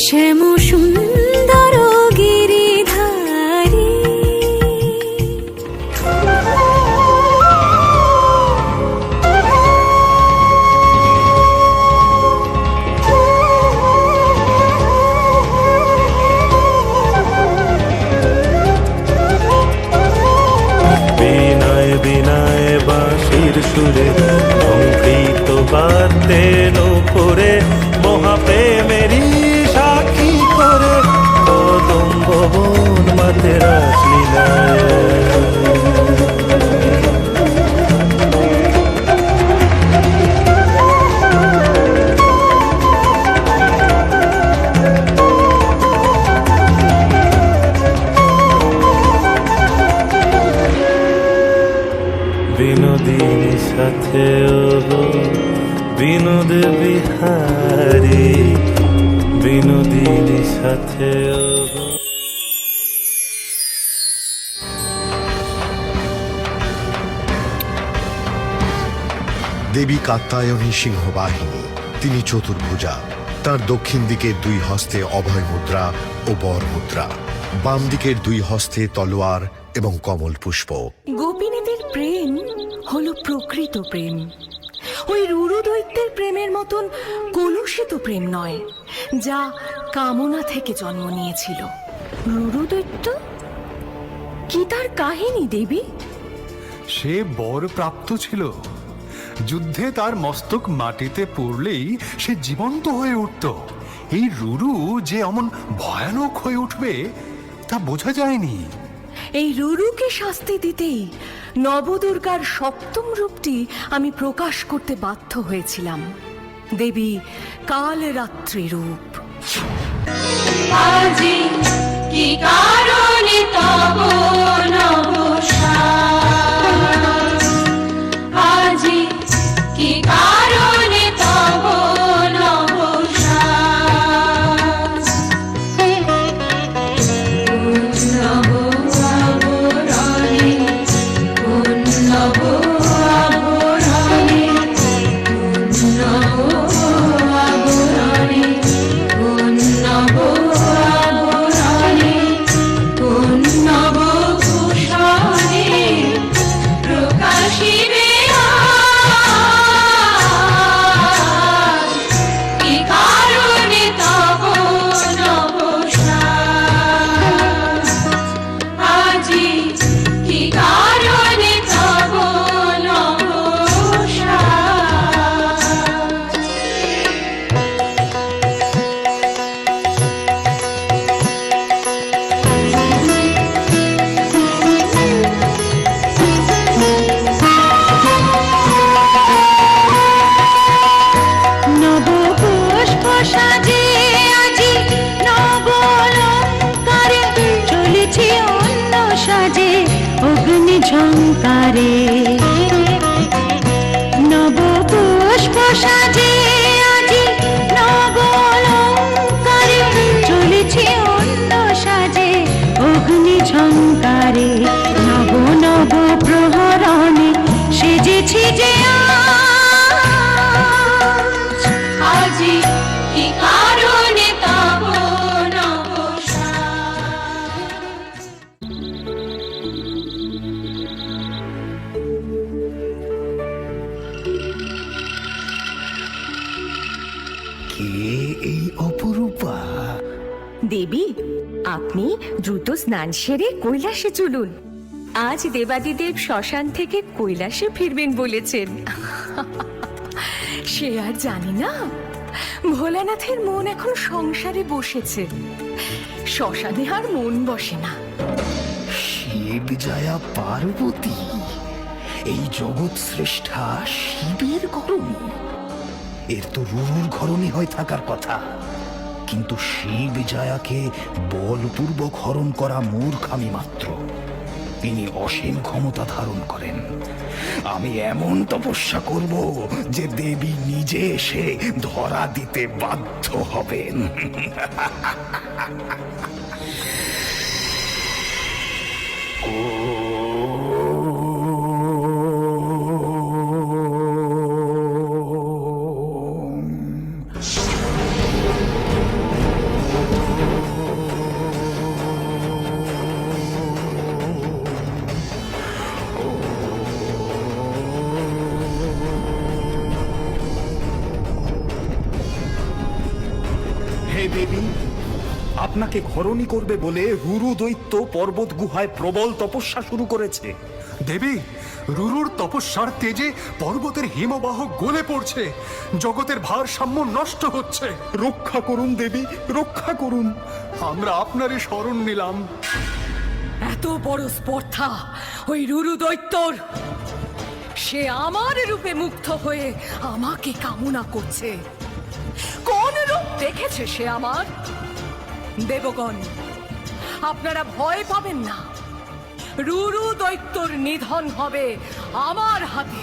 শ্যাম সুন্দর গিরিধারী। বিনয় বিনয় বাঁশির সুরে অমৃত বাতে নুপুরে, মহাপ্রেমেরই সাক্ষী করে কদম্ব বন মাতে রাসলীলায়। বিনোদিনী সাথে বিনোদ বিহারী, বিনোদিনী সাথে দেবী কাত্যায়নী সিংহবাহিনী, তিনি চতুর্ভুজা। তার দক্ষিণ দিকের দুই হস্তে অভয় মুদ্রা ও বর মুদ্রা, বাম দিকের দুই হস্তে তলোয়ার এবং কমল পুষ্প। গোপিনীদের প্রেম হলো প্রকৃত প্রেম। ওই রুরু দৈত্যের প্রেমের মতন কলুষিত প্রেম নয়, যা কামনা থেকে জন্ম নিয়েছিল। রুরু দৈত্য কি তার কাহিনী দেবী? সে বর প্রাপ্ত ছিল। যুদ্ধে তার মস্তক মাটিতে পড়লেই সে জীবন্ত হয়ে উঠত। এই রুরু যে অমন ভয়ানক হয়ে উঠবে তা বোঝা যায়নি। এই রুরুকে শাস্তি দিতেই নবদুর্গার সপ্তম রূপটি আমি প্রকাশ করতে বাধ্য হয়েছিলাম, দেবী কালরাত্রি রূপ। আজি কি কারণে তব নবসাজ, আজি কি কারণে তব নবসাজ। নব আবরণে, নব আবরণে, নব আবরণে, নব আবরণে, নব ভূষণে প্রকাশিবে আজ। কি কারণে তব নবসাজ, আজি কি কারণে তব নবসাজ। নব পুষ্প সাজে আজি নব অলঙ্কারে, চলেছি অন্য সাজে অগ্নি ঝঙ্কারে। নব পুষ্প সাজে আজি নব দ্বারে নব নব প্রহরণে সেজেছি যে আজি কি কারণে তব কে এই অপরূপা? দেবী, আপনি দ্রুত স্নান সেরে কৈলাসে চলুন। আজ দেবাদিদেব শ্মশান থেকে কৈলাসে ফিরবেন বলেছেন। সে আর জানি না, ভোলানাথের মন এখন সংসারে বসেছে, শ্মশানে আর মন বসে না। শিব জয়া পার্বতী, এই জগৎ শ্রেষ্ঠা শিবের ঘরণী। এর তো রুরুর ঘরণী হয়ে থাকার কথা, কিন্তু শিব জয়াকে বলপূর্বক হরণ করা মূর্খামি মাত্র। তিনি অসীম ক্ষমতা ধারণ করেন। আমি এমন তপস্যা করব যে দেবী নিজে এসে ধরা দিতে বাধ্য হবেন। হে দেবী, আপনাকে ঘরণী করবে বলে রুরু দৈত্য পর্বত গুহায় প্রবল তপস্যা শুরু করেছে। দেবী, রুরুর তপস্যার তেজে পর্বতের হিমবাহ গলে পড়ছে, জগতের ভারসাম্য নষ্ট হচ্ছে। রক্ষা করুন দেবী, রক্ষা করুন। আমরা আপনারই শরণ নিলাম। এত বড় স্পর্ধা ওই রুরু দৈত্যর! সে আমার রূপে মুগ্ধ হয়ে আমাকে কামনা করছে। কোন রূপ দেখেছে সে আমার? দেবগণ, আপনারা ভয় পাবেন না, রুরু দৈত্যর নিধন হবে আমার হাতে।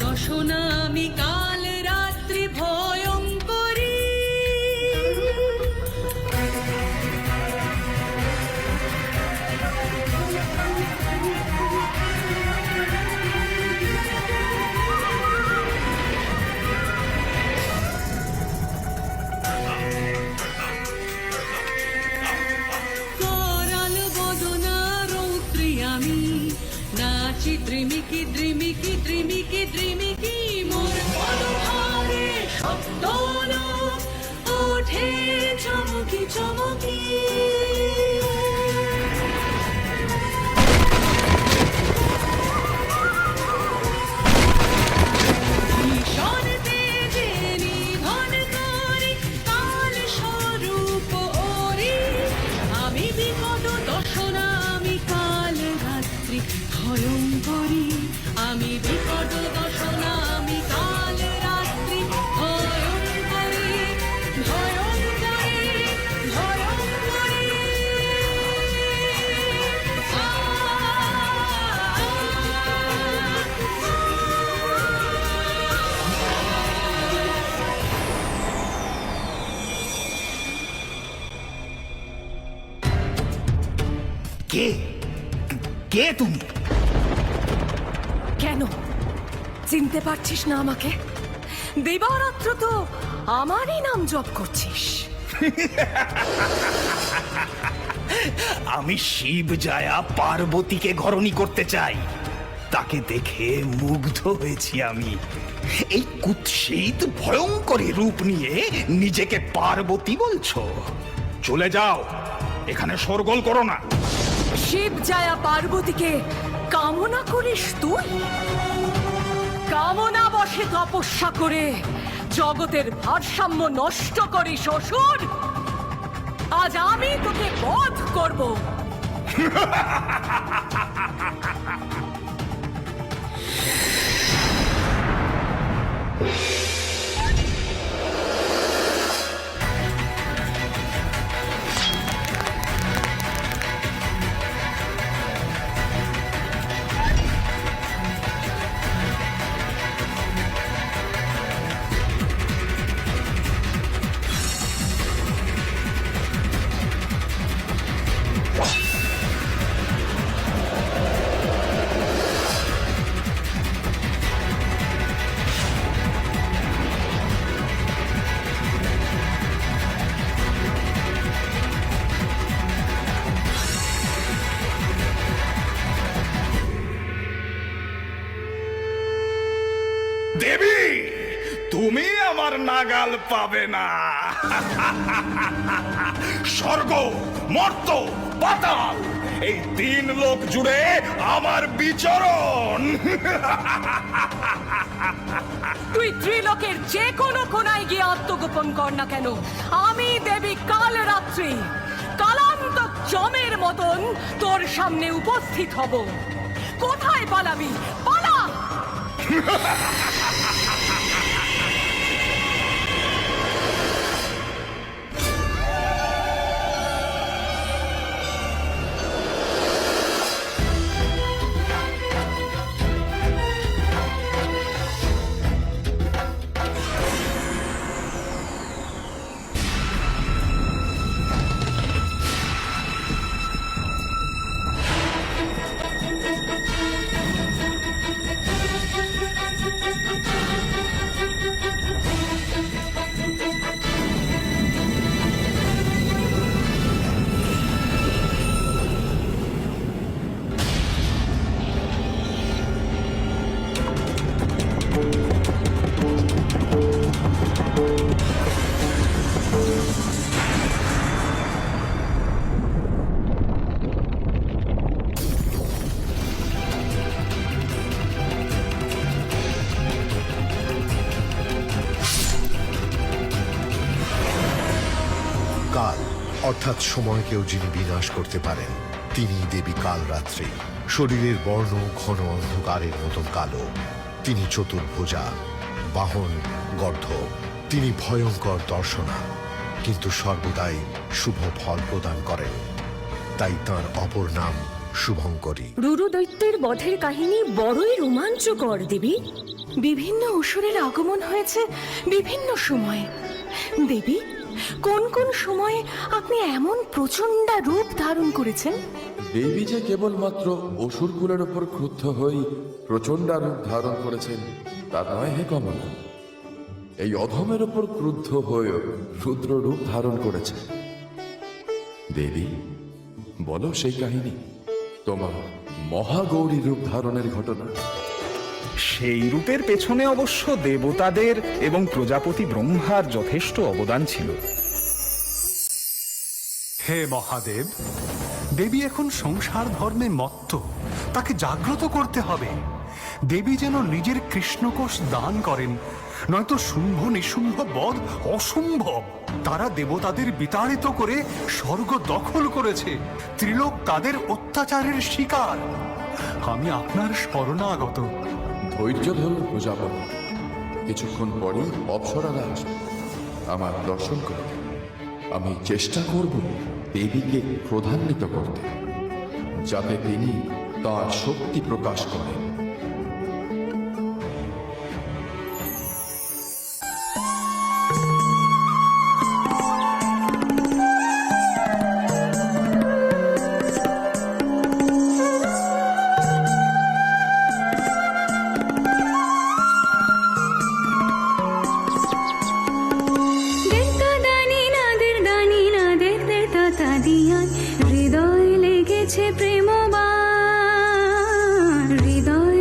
দশনা আমি কাল রাত্রি ভয়ঙ্করী, করাল বদনা রৌদ্রী আমি নাচি দ্রিমিকি দ্রিমিকি দ্রিমিকি দ্রিমিকি, মোর পদভারে শব্দ ওঠে চমকি চমকি। ভীষণ তেজে নিধন করি কাল স্বরূপ ওরি, আমি বিকট দশনা আমি কাল রাত্রি ভয়ঙ্করী, আমি বিকট দশনা আমি কাল রাত্রি ভয়ঙ্করী ভয়ঙ্করী ভয়ঙ্করী। কে কে তুমি? কেন চিনতে পারছিস না আমাকে? দিবারাত্র তো আমারই নাম জপ করছিস। আমি শিব জয়া পার্বতীকে ঘরণী করতে চাই। তাকে দেখে মুগ্ধ হয়েছি আমি। এই কুৎসিত ভয়ঙ্করী রূপ নিয়ে নিজেকে পার্বতী বলছো? চলে যাও, এখানে শোরগোল করো না। শিব জায়া পার্বতীকে কামনা করিস তুই? কামনা বশে তপস্যা করে জগতের ভারসাম্য নষ্ট করিস অসুর। আজ আমি তোকে বধ করব। দেবী, তুমি আমার নাগাল পাবে না। স্বর্গ, মর্ত, পাতাল, এই 3 লোক জুড়ে আমার বিচরণ। তুই ত্রিলোকের যে কোনো কোনায় গিয়ে আত্মগোপন কর না কেন, আমি দেবী কাল রাত্রি কালান্ত জমের মতন তোর সামনে উপস্থিত হব। কোথায় পালাবি? পালা! কাল অর্থাৎ সময়কেও যিনি বিনাশ করতে পারেন তিনি দেবী কালরাত্রি। শরীরের বর্ণ ঘন অন্ধকারের মতন কালো। তিনি চতুর্ভুজা, বাহন গর্ধ। তিনি ভয়ঙ্কর দর্শনা, কিন্তু সর্বদাই শুভ ফল প্রদান করেন। তাই তাঁর অপর নাম শুভঙ্করী। রুরু দৈত্যের বধের কাহিনী বড়ই রোমাঞ্চকর দেবী। বিভিন্ন অসুরের আগমন হয়েছে বিভিন্ন সময়ে। দেবী, কোন কোন সময়ে আপনি এমন প্রচন্ড রূপ ধারণ করেছেন? দেবী যে কেবলমাত্র অসুরকুলের ওপর ক্রুদ্ধ হয়ে প্রচণ্ড রূপ ধারণ করেছেন তা নয় হে কমলা। এই অধমের ওপর ক্রুদ্ধ হয়ে রুদ্র রূপ ধারণ করেছে। দেবী, বলো সেই কাহিনী, তোমার মহাগৌরী রূপ ধারণের ঘটনা। সেই রূপের পেছনে অবশ্য দেবতাদের এবং প্রজাপতি ব্রহ্মার যথেষ্ট অবদান ছিল। হে মহাদেব, দেবী এখন সংসার ধর্মে মত্ত, তাকে জাগ্রত করতে হবে। দেবী যেন নিজের কৃষ্ণকোষ দান করেন, নয়তো শুম্ভ নিশুম্ভ বধ অসম্ভব। তারা দেবতাদের বিতাড়িত করে স্বর্গ দখল করেছে, ত্রিলোক তাদের অত্যাচারের শিকার। আমি আপনার শরণাগত। ধৈর্য ধরুন প্রজাপতি, কিছুক্ষণ পরেই অপ্সরারা আসবে আমার দর্শন করতে। আমি চেষ্টা করব দেবীকে প্রধান্বিত করতে, যাতে তিনি তার শক্তি প্রকাশ করেন। হৃদয় লেগেছে প্রেমবান, হৃদয়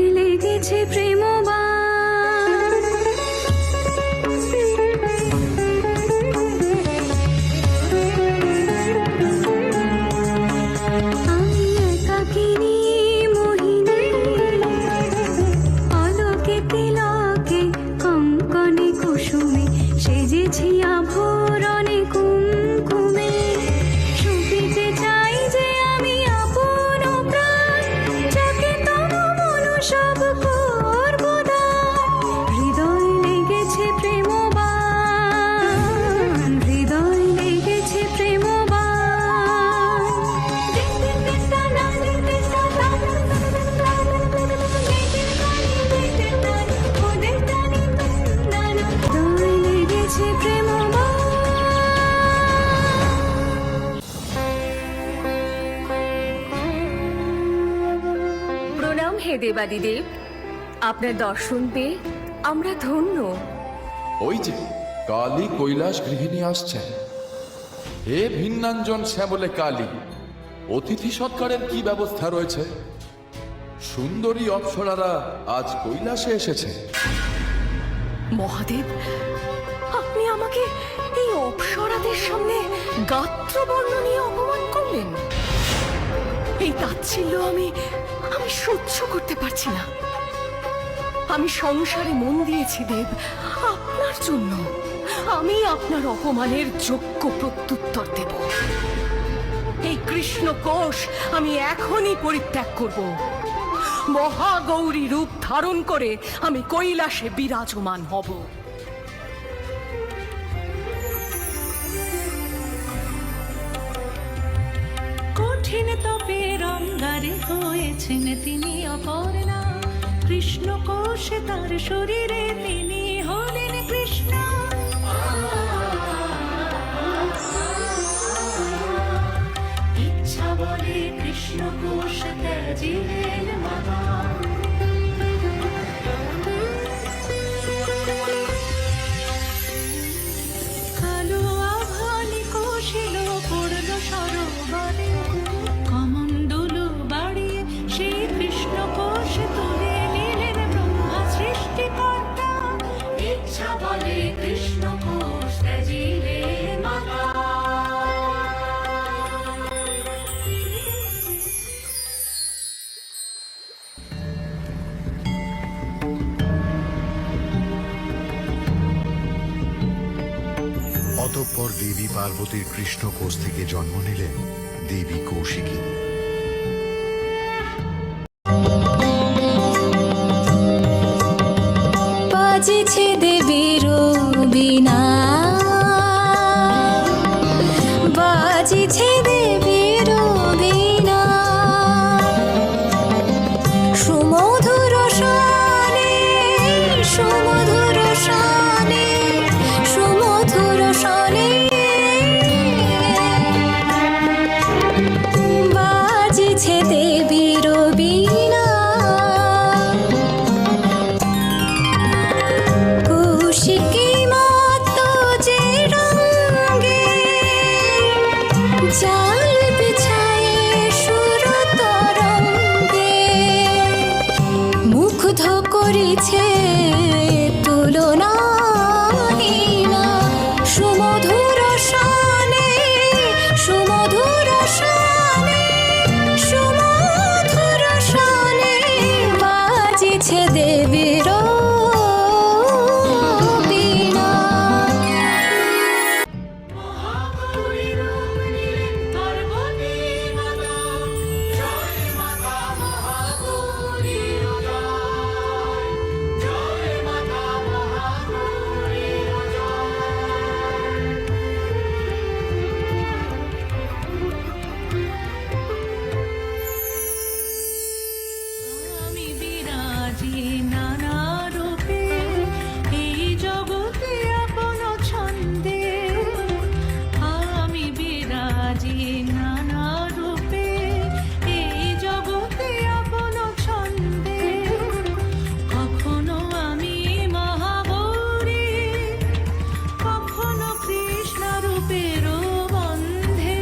দেবাদিদেব, আপনার দর্শন পেয়ে আমরা ধন্য। ওই যে কালী কৈলাস গৃহিণী আসছেন। হে ভিন্নাঞ্জন শ্যামলে কালী, অতিথি সৎকারের কি ব্যবস্থা রয়েছে? সুন্দরী অপ্সরারা আজ কৈলাসে এসেছে। মহাদেব, আপনি আমাকে এই অপ্সরাদের সামনে গাত্রবর্ণ নিয়ে অপমান করলেন। এই তাচ্ছিল্য আমি সহ্য করতে পারছি না। আমি সংসারে মন দিয়েছি দেব আপনার জন্য। আমি আপনার অপমানের যোগ্য প্রত্যুত্তর দেব। এই কৃষ্ণ কোষ আমি এখনই পরিত্যাগ করব। মহাগৌরী রূপ ধারণ করে আমি কৈলাসে বিরাজমান হব। কঠিন তপের অঙ্গারে হয়েছেন তিনি অপর্ণা, কৃষ্ণ কোষে তার শরীরে তিনি হলেন কৃষ্ণ। ইচ্ছা বলে কৃষ্ণ কোষ ত্যাজিলেন মাতা। কালো আভালি কোষিল পড়ল সরোবরে, কমণ্ডল বাড়িয়ে সেই কৃষ্ণ কোষ তুলে নিলেন ব্রহ্মা সৃষ্টিকর্তা। ইচ্ছা বলে কৃষ্ণ কোষ ত্যাজিলেন মাতা। অতঃপর দেবী পার্বতীর কৃষ্ণ কোষ থেকে জন্ম নিলেন দেবী কৌশিকী। বাজেছে দেবীর বীণা, বাজেছে দেবীর বীণা, সুমধুর শানে, সুমধুর শানে, সুমধুর শানে, বাজেছে দেবীর বীণা। কৌশিকী মত যে রঙ্গে জাল বিছায়ে সুর তরঙ্গে, মুগ্ধ করেছে তুলনাহীনা, সুমধুর শানে, সুমধুর শানে, সুমধুর শানে, বাজেছে দেবীর বীণা। আমি বিরাজি নানা রূপে এই জগতে আপন ছন্দে, আমি বিরাজি নানা রূপে এই জগতে আপন ছন্দে। কখনো আমি মহাগৌরী, কখনো কৃষ্ণ রূপের বন্ধে।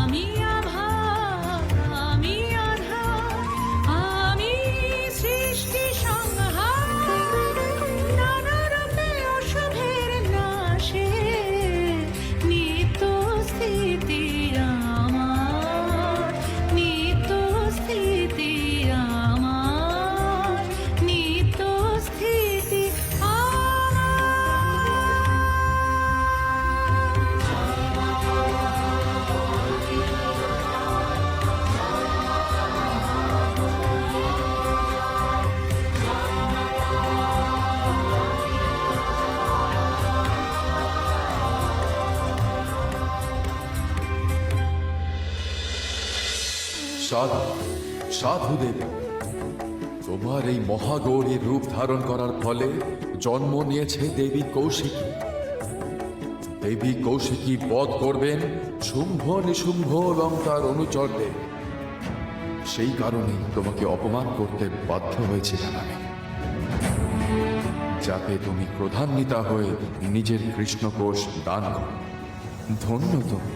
আমি আভা, আমি আধা, আমি সৃষ্টি সংহার, নানা রূপে অশুভের নাশে নিত্য স্থিতি আমার, নিত্য স্থিতি আমার, নিত্য স্থিতি সাধু, সাধু দেবী, তোমার এই মহাগৌরীর রূপ ধারণ করার ফলে জন্ম নিয়েছে দেবী কৌশিকী। দেবী কৌশিকী বধ করবেন শুম্ভ নিশুম্ভ এবং তার অনুচরদের। সেই কারণে তোমাকে অপমান করতে বাধ্য হয়েছিলাম আমি, যাতে তুমি ক্রোধান্বিতা হয়ে নিজের কৃষ্ণকোষ দান করো। ধন্য তুমি,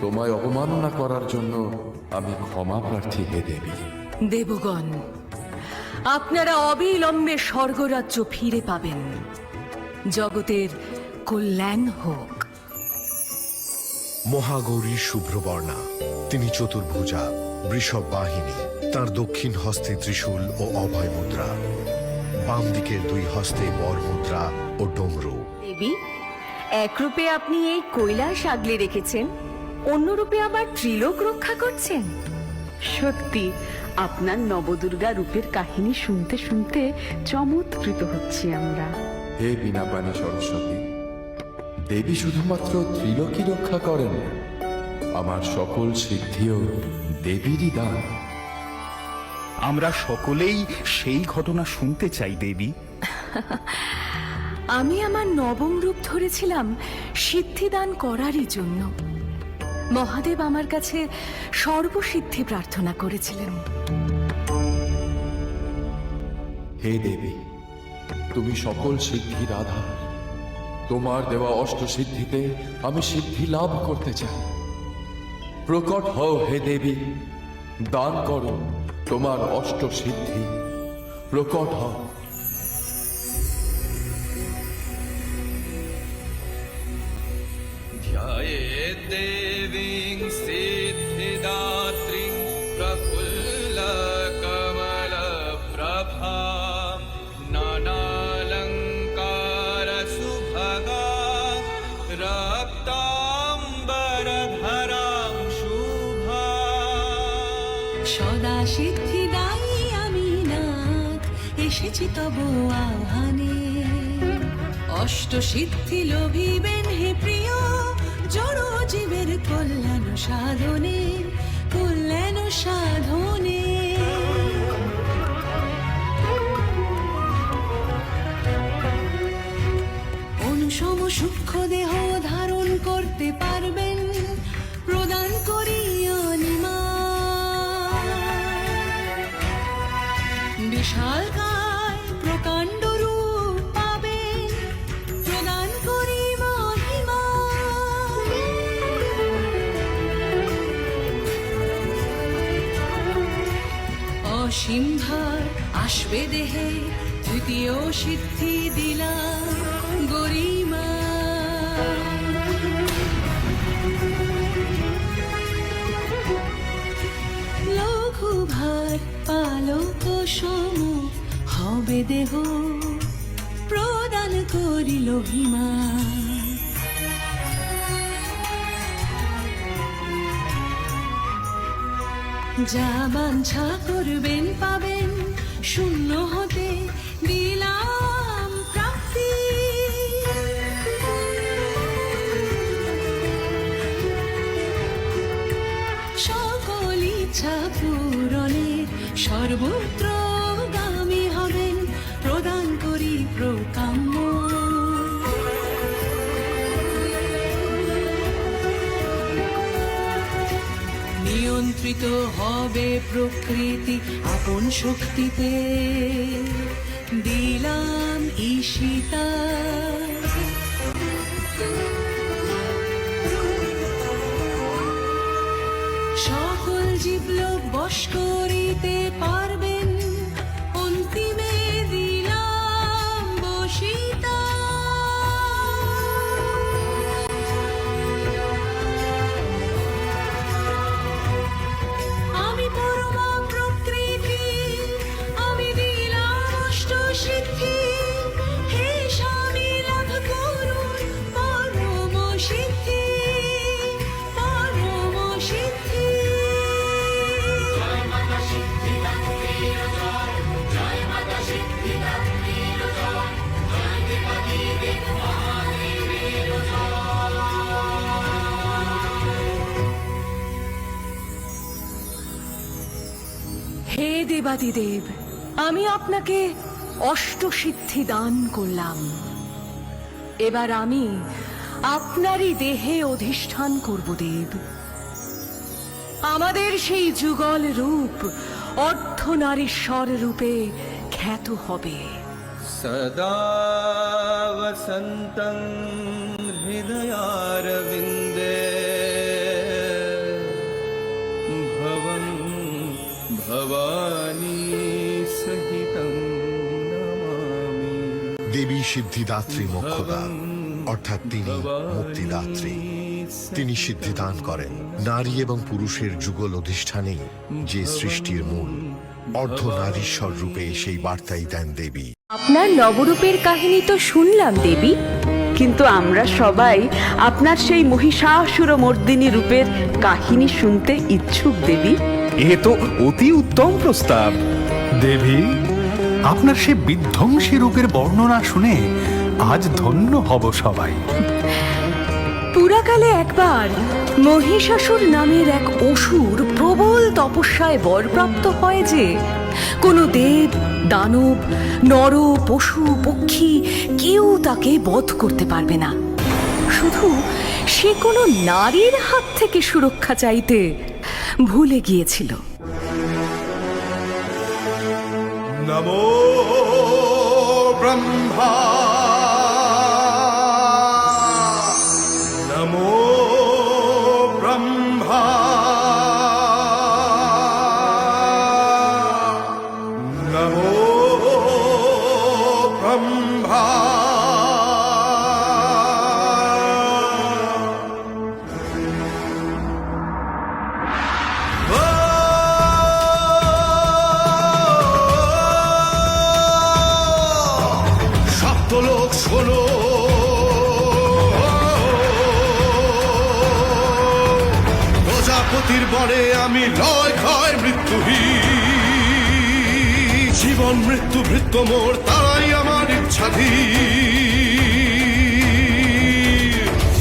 তোমায় অবমাননা করার জন্য আমি ক্ষমা প্রার্থী হে দেবী। দেবগণ, আপনারা অবিলম্বে স্বর্গরাজ্য ফিরে পাবেন। জগতের কল্যাণ হোক। মহাগৌরী শুভ্রবর্ণা, তিনি চতুর্ভুজা, বৃষভ বাহিনী। তার দক্ষিণ হস্তে ত্রিশূল ও অভয় মুদ্রা, বাম দিকের দুই হস্তে বর মুদ্রা ও ডমরু। দেবী, এক রূপে আপনি এই কৈলাস আগলে রেখেছেন, অন্য রূপে আবার ত্রিলোক রক্ষা করছেন। সত্যি আপনার নবদুর্গা রূপের কাহিনী শুনতে শুনতে চমৎকৃত হচ্ছি আমরা। হে বীণাপাণি সরস্বতী, দেবী শুধুমাত্র ত্রিলোকী রক্ষা করেন, আমার সকল সিদ্ধিও দেবীরই দান। আমরা সকলেই সেই ঘটনা শুনতে চাই দেবী। আমি আমার নবম রূপ ধরেছিলাম সিদ্ধিদান করারই জন্য। মহাদেব আমার কাছে সর্বসিদ্ধি প্রার্থনা করেছিলেন। হে দেবী, তুমি সকল সিদ্ধির আধার। তোমার দেওয়া অষ্টসিদ্ধিতে আমি সিদ্ধি লাভ করতে চাই। প্রকট হও হে দেবী, দান করো তোমার অষ্টসিদ্ধি। প্রকট হও। देवीं सिद्धिदात्रीं प्रफुल्लकमलप्रभां नानालङ्कारसुभगा रक्ताम्बरधरां शुभा। সদা সিদ্ধিদায়ী আমি নাথ, এসেছি তব আহ্বানে। অষ্ট সিদ্ধি লোভিবেন হে প্রিয়, জড় জীবের কল্যাণ সাধনে, কল্যাণ সাধনে। অনুসম সূক্ষ্ম দেহ ধারণ করতে পারবেন, প্রদান করি অনিমা। বিশাল কায় প্রকাণ্ড রূপ পাবেন, প্রদান করি মহিমা। অসীম ভার আসবে দেহে, তৃতীয় সিদ্ধি দিলাম গরিমা। লঘু ভার পালক সম হবে দেহ, প্রদান করিল হিমা। যা বাঞ্ছা করবেন পাবেন, শূন্য হতে দিলাম প্রাপ্তি। সকল ইচ্ছা পূরণের সর্বত্র গামী হবেন, প্রদান করি প্রকাম্য। নিয়ন্ত্রিত হবে প্রকৃতি আপন শক্তিতে, দিলাম ঈশিতা। সকল জীবলোক বশ করিতে পারবেন, অন্তিমে দিলাম বশিতা। আমি পরমা প্রকৃতি, আমি দিলাম অষ্ট সিদ্ধি। হে স্বামী লাভ করুন পরম সিদ্ধি, পরম সিদ্ধি। হে দেবাদিদেব, আমি আপনাকে অষ্টসিদ্ধি দান করলাম। এবার আমি আপনারই দেহে অধিষ্ঠান করব দেব। আমাদের সেই যুগল রূপ অর্ধনারীশ্বর রূপে খ্যাত হবে। সদা বসন্তং হৃদয়ারবিন্দে ভবং ভবানী সহিতং নমামি। দেবী সিদ্ধিদাত্রী মোক্ষদা, অর্থাৎ তিনি মুক্তিদাত্রী। তিনি সিদ্ধিদান করেন। নারী এবং পুরুষের যুগল অধিষ্ঠানেই যে সৃষ্টির মূল, অর্ধনারীশ্বর রূপে সেই বার্তাই দেন দেবী। আপনার নবরূপের কাহিনী তো শুনলাম দেবী, কিন্তু আমরা সবাই আপনার সেই মহিষাসুরমর্দিনী রূপের কাহিনী শুনতে ইচ্ছুক দেবী। এ তো অতি উত্তম প্রস্তাব। দেবী, আপনার সে বিধ্বংসী রূপের বর্ণনা শুনে আজ ধন্য হব সবাই। পুরাকালে একবার মহিষাসুর নামের এক অসুর প্রবল তপস্যায় বরপ্রাপ্ত হয় যে কোনো দেব, দানব, নর, পশু, পক্ষী কেউ তাকে বধ করতে পারবে না। শুধু সে কোনো নারীর হাত থেকে সুরক্ষা চাইতে ভুলে গিয়েছিল। নমো ব্রহ্মা, নমো ব্রহ্মা, নমো ব্রহ্মা। সপ্তলোক শোনো, প্রজাপতির বরে আমি লয় ক্ষয় মৃত্যুহীন। জীবন মৃত্যু ভৃত্য মোর তারাই আমার ইচ্ছাধীন।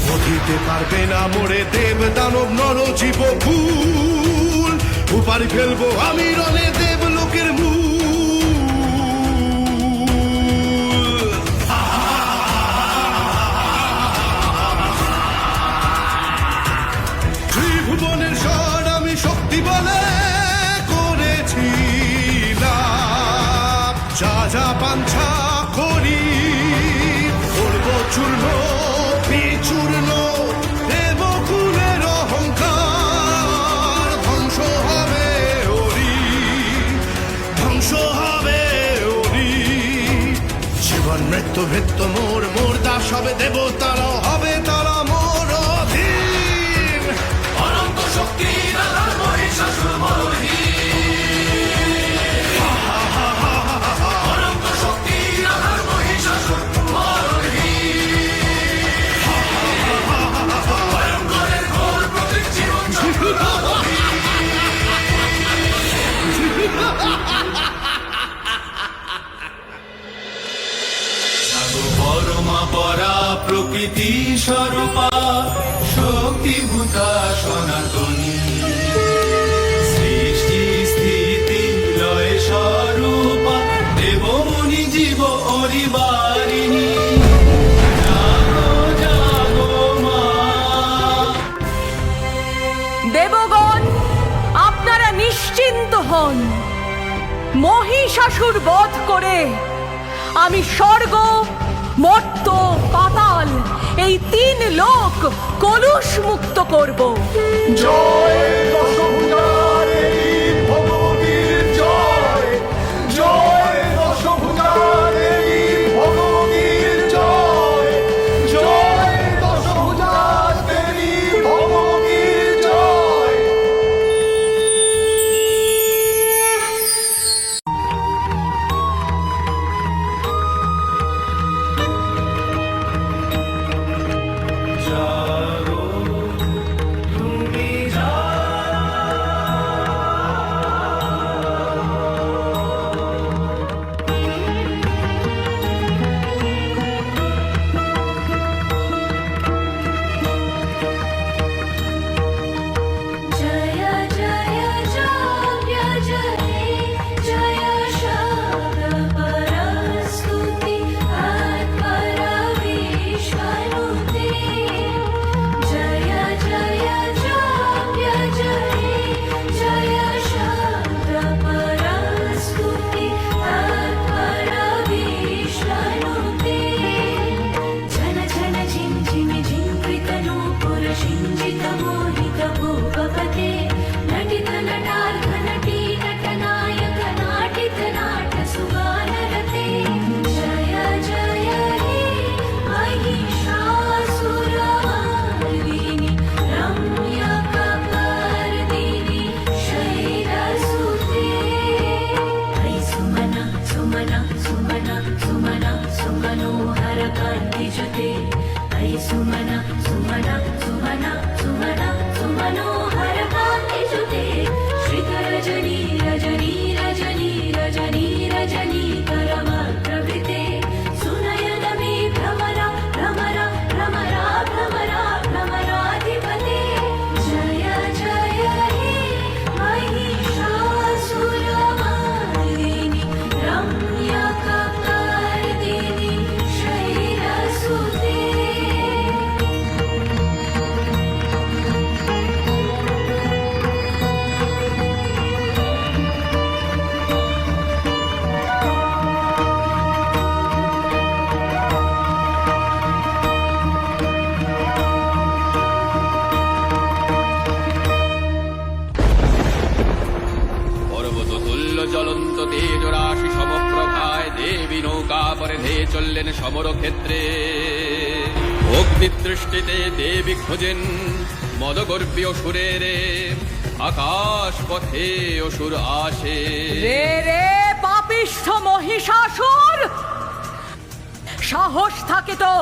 বধিতে পারবে না মোরে দেব দানব নর জীব ফুল। উপারি ফেলবো আমি রণে দেব লোকের মূল। ত্রিভুবনের স্বর আমি শক্তি বলে করেছিলাম। যা যা পাঞ্ছা করি করব চূর্ণ বিচূর্ণ। দেবকুলের অহংকার ধ্বংস হবে ওরি, ধ্বংস হবে ওরি। জীবন মৃত্যু ভৃত্য মোর, মোর দাস হবে দেবতারাও হবে তারা মোর অধীন। অনন্ত শক্তির আধার মহিষাসুর মরহীন। অনন্ত শক্তির আধার মহিষাসুর মরহীন। ভয়ঙ্করের ঘোর প্রতীক জীবন চক্র। পরমা পরা প্রকৃতি স্বরূপা শক্তিভূতা সনাতনী। সৃষ্টি স্থিতি লয় স্বরূপা দেবমুনি জীব অরিবারিণী। জাগো জাগো মা। দেবগণ, আপনারা নিশ্চিন্ত হন। মহিষাসুর বধ করে আমি স্বর্গ, মর্ত্য, পাতাল এই তিন লোক কলুষ মুক্ত করব। জয় দশভুজা দেবী ভগবতীর জয়, জয় দশভুজা দেবী ভগবতীর জয়, জয় দশভুজা দেবী ভগবতীর জয়। জাগো তুমি জাগো, जुते ऐ सुमना सुमना सुमना सुमना सुमनोहर कान्ति जुते श्रीकर रजनी रजनी रजनी रजनी रजनी करमा प्रभृते सुनयन मे भ्रमरा भ्रमरा भ्रमरा भ्रमरा भ्रमराधिपते जय जय हे महिषासुरमर्दिनि रम्यकपर्दिनि शैलसुते পর্বত তুল্য জ্বলন্ত তেজ রাশি সমপ্রভায় দেবী নৌকা পরে ধেয়ে চললেন সমরক্ষেত্রে। অগ্নিদৃষ্টিতে দেবী খোঁজেন মদগর্বী অসুরের, আকাশ পথে অসুর আসে। রে রে পাপিষ্ঠ মহিষাসুর, সাহস থাকে তো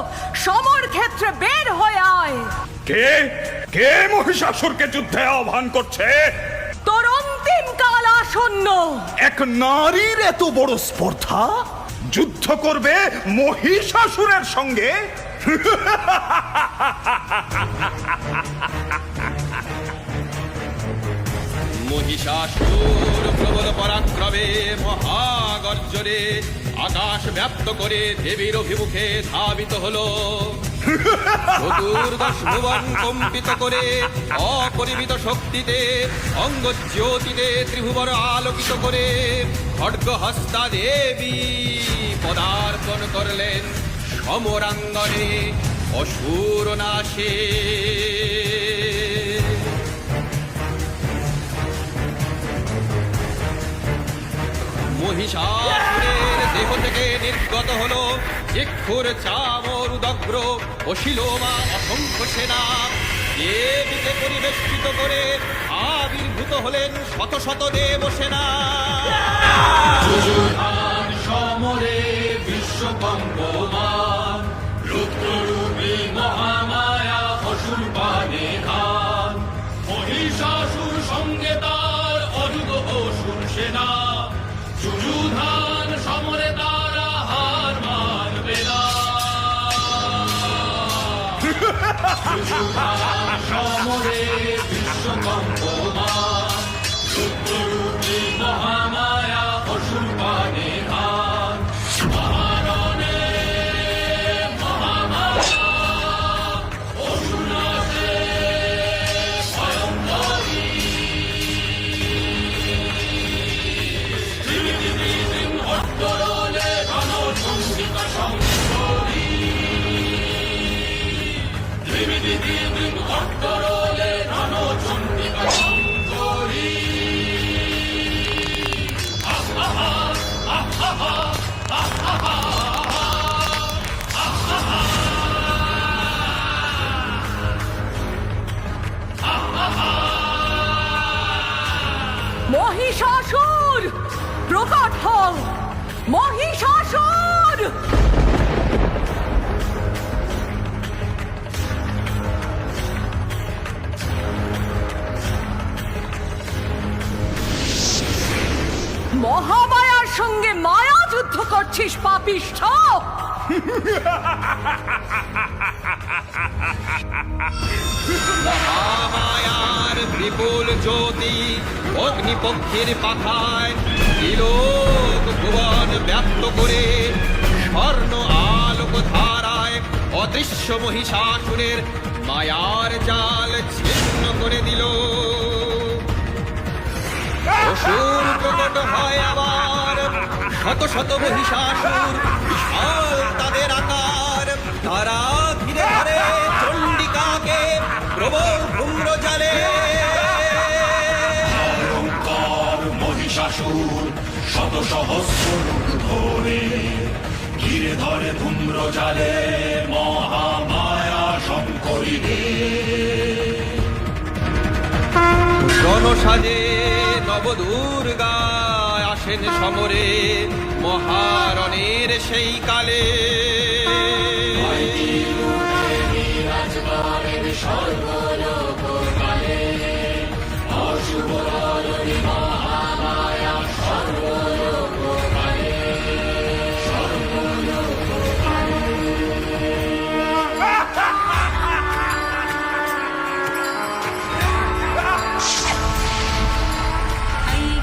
সমর ক্ষেত্রে বের হয়ে আয়। কে কে মহিষাসুরকে যুদ্ধে আহ্বান করছে? তোর অন্তিম কাল আসন্ন। এক নারীর এত বড় স্পর্ধা, যুদ্ধ করবে মহিষাসুরের সঙ্গে? মহিষাসুর প্রবল পরাক্রমে মহাগর্জনে আকাশ ব্যাপ্ত করে দেবীর অভিমুখে ধাবিত হলো। চতুর্দশ ভুবন কম্পিত করে অপরিমিত শক্তিতে অঙ্গ জ্যোতিতে ত্রিভুবন আলোকিত করে খড়্গহস্তা দেবী পদার্পণ করলেন সমরাঙ্গনে অসুর নাশে। মহিষাসুরের দেহ থেকে নির্গত হলো ইক্ষুর চামর উদগ্র ও শিলোমা অসংখ্য সেনা। দেবীকে পরিবেষ্টিত করে আবির্ভূত হলেন শত শত দেব সেনা। সমরে বিশ্বকম্পমান রুদ্ররূপী মহামায়া অসুর পানে খান। মহিষাসুর সঙ্গে তার অযুগ অসুর সেনা, যুযুধান সমরে তারা হার মানবে না। যুযুধান সমরে বিশ্বকম্পমান রুদ্ররূপী মহামায়া অসুর পানে খান। মহারণে মহামায়া অসুর নাশে ভয়ঙ্করী। অন্তরলে রণচণ্ডিকা সংকরী, অন্তরলে রণচণ্ডিকা সংকরী। মহিষাসুর প্রকট হও, মহিষাসুর। মহামায়ার সঙ্গে মায়া যুদ্ধ করছিস পাপিষ্ঠ। মহামায়ার বিপুল জ্যোতি অগ্নিপক্ষের পাখায় তিলোক ভুবন ব্যাপ্ত করে স্বর্ণ আলোক ধারায় অদৃশ্য মহিষাসুরের মায়ার জাল ছিন্ন করে দিল। অসুর প্রকট হয় আবার শত শত মহিষাসুর, বিশাল তাদের আকার। তারা ঘিরে ধরে চণ্ডিকাকে প্রবল ধূম্র জালে। মহিষাসুর শত সহস্র রূপ ধরে ঘিরে ধরে ধূম্র জালে মহামায়া শঙ্করী। রণসাজে নবদুর্গা আসেন সমরে মহারণের সেই কালে।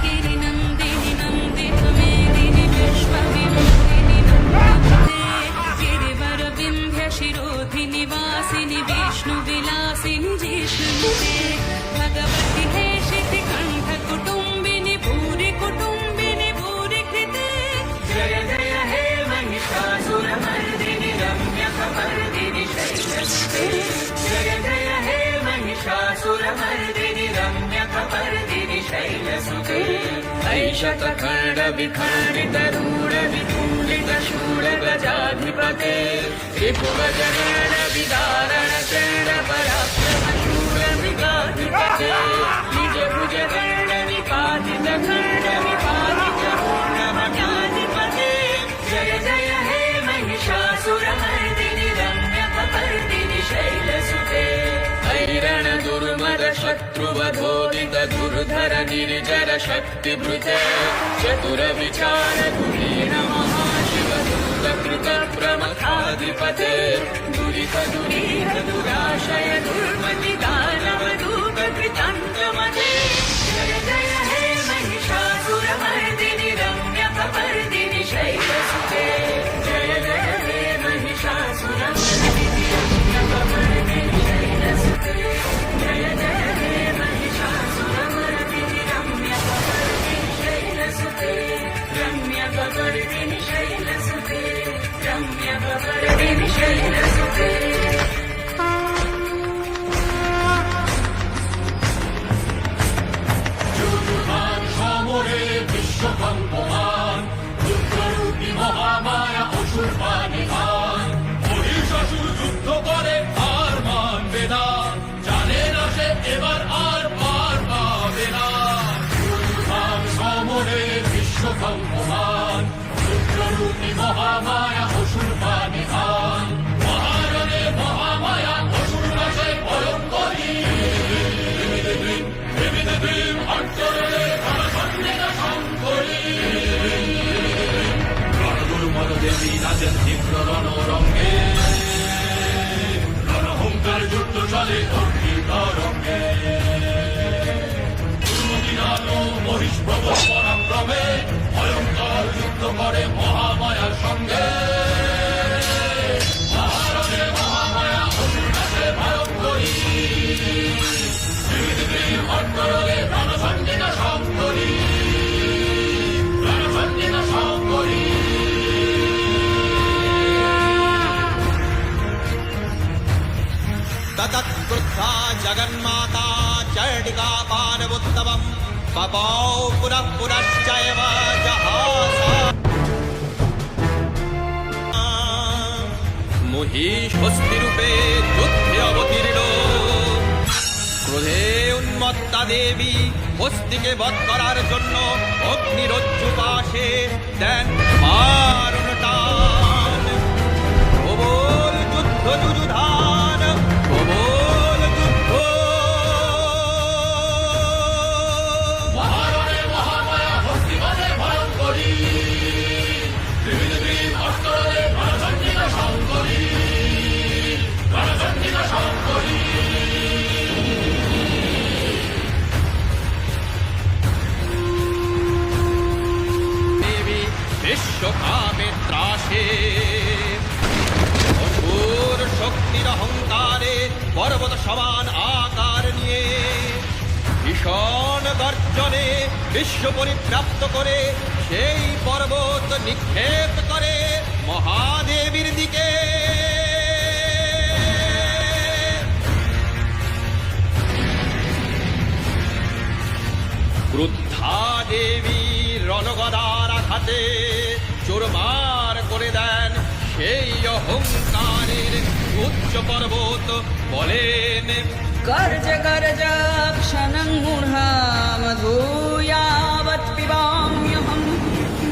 गिरिनन्दिनि नन्दितमेदिनि विश्वविभूतिनि नन्दिते गिरिवरविन्ध्यशिरोधिनि वासिनि विष्णुविलासिनि जिष्णुनुते भगवति हेशिति कण्ठकुटुम्बिनि भूरि कुटुम्बिनि भूरि कृते जय जय हे महिषासुरमर्दिनि रम्यकपर्दिनि शैलसुते जय जय हे महिषासुरमर्दिनि रम्यकपर्दिनि शैलसुते ऐशतखण्डविखण्डितरूढविखण्डितशूलगजाधिपते त्रिभुवजगणविदारणचण्डपराक्रमशूलमृगाधिपते निजभुजगणनिपातितखण्डविपातितपूर्णमण्याधिपते जय जय हे महिषासुरमर्दिनि रम्यकपर्दिनि शैलसुते ऐरण दुर्मद शत्रुवधोदित दुर्धर निर्जर शक्तिभृते चतुर विचार धुरीण महाशिव दूत कृत प्रमथाधिपते दुरित दुरीह दुराशय दुर्मति दानव दूत कृतान्तमते जय जय हे महिषासुरमर्दिनि रम्यकपर्दिनि शैलसुते जय जय हे महिषासुरमर्दिनि रम्यकपर्दिनि शैलसुते जय जय हे महिषासुरमर्दिनि रम्यकपर्दिनि शैलसुते रम्यकपर्दिनि शैलसुते रम्यकपर्दिनि शैलसुते সমরে বিশ্বকম্পমান রুদ্ররূপী মহামায়া অসুরপা নিধান মহিষাসুর যুদ্ধ করে আর মানবে না জানে না সে এবার আর পার পাবে না যুদ্ধ সমরে বিশ্বকম্পমান রুদ্ররূপী মহামায়া অসুরপা নিধান মহারণে মহামায়া অসুর নাশে ভয়ঙ্করী অন্তরে দেবী নাচেন তীব্র রণরঙ্গে রণহংকার যুদ্ধ চলে অর্পিত রঙ্গে মহিষ প্রবল পরাক্রমে ভয়ঙ্কর যুদ্ধ করে মহামায়ার সঙ্গে মহারণে মহামায়া অসুর নাশে ভয়ঙ্করী অন্তরে রণসঞ্জিতা শঙ্করী রণসঞ্জিতা শঙ্করী ततत्क्रुद्धा जगन्माता चण्डिका पानवोत्तमम् पपौ पुनः पुनश्चैव जहासा মহিষস্তিরূপে যুদ্ধে অবতীর্ণ ক্রোধে উন্মত্তা দেবী হস্তিকে বধ করার জন্য অগ্নিরজ্জু পাশে দেন মারণ টান প্রবল যুদ্ধ যুযুধান প্রবল যুদ্ধ মহারণে মহামায়া হস্তিবাদে ভয়ঙ্করী ত্রিবিধ অস্ত্রে রণসঞ্জিতা শঙ্করী রণসঞ্জিতা শঙ্করী দেবী বিশ্বকামে ত্রাসে অসুর শক্তির অহংকারে পর্বত সমান আকার নিয়ে ভীষণ গর্জনে বিশ্ব পরিব্যাপ্ত করে সেই পর্বত নিক্ষেপ করে মহাদেবীর দিকে ক্রুদ্ধা দেবী রণগদার আঘাতে চোরমার করে দেন সেই অহংকারের উচ্চ পর্বত বলেন गर्ज गर्ज क्षणं मूढामधूयावत् पिबाम्यहं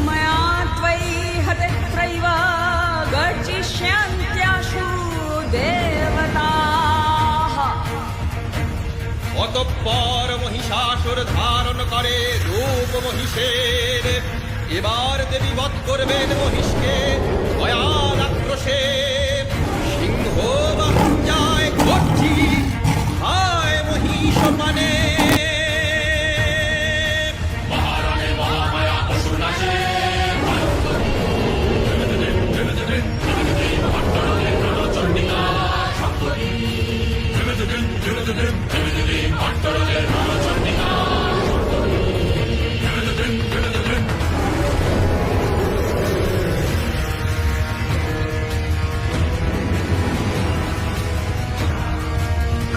मया त्वयि हतत्रैव गर्जिष्यन्त्याशु देवताः অতঃপর মহিষাসুর ধারণ করে রূপ মহিষের। এবার দেবী বধ করবেন মহিষকে ভয়াল আক্রোশে। সিংহ বাহন যায় গর্জি, হায় মহিষ মানে।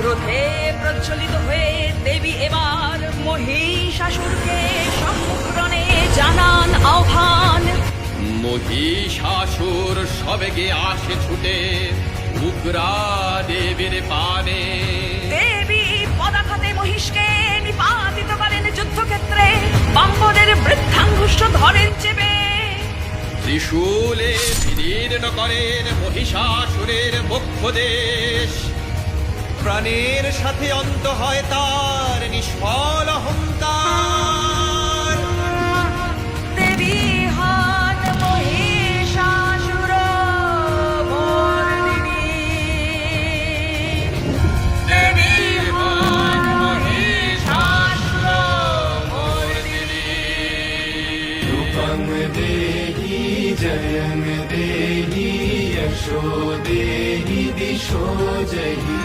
ক্রোধে প্রজ্বলিত হয়ে দেবী এবার মহিষাসুরকে সম্মুখরণে জানান আহ্বান। মহিষাসুর সবেগে আসে ছুটে উগ্রা দেবীর পানে। দেবী পদাঘাতে মহিষকে নিপাতিত করেন যুদ্ধক্ষেত্রে, বাম্বরের বৃদ্ধাঙ্গুষ্ঠ ধরেন চেপে। ত্রিশূলে বিদীর্ণ করেন মহিষাসুরের বক্ষদেশ। প্রাণের সাথে অন্ত হয় তার নিষ্ফল অহংকার। দেবী হন মহিষাসুর মর্দিনী। দেবী হন মহিষাসুর মর্দিনী। রূপং দেহি জয়ং দেহি যশো দেহি দিশো জহি।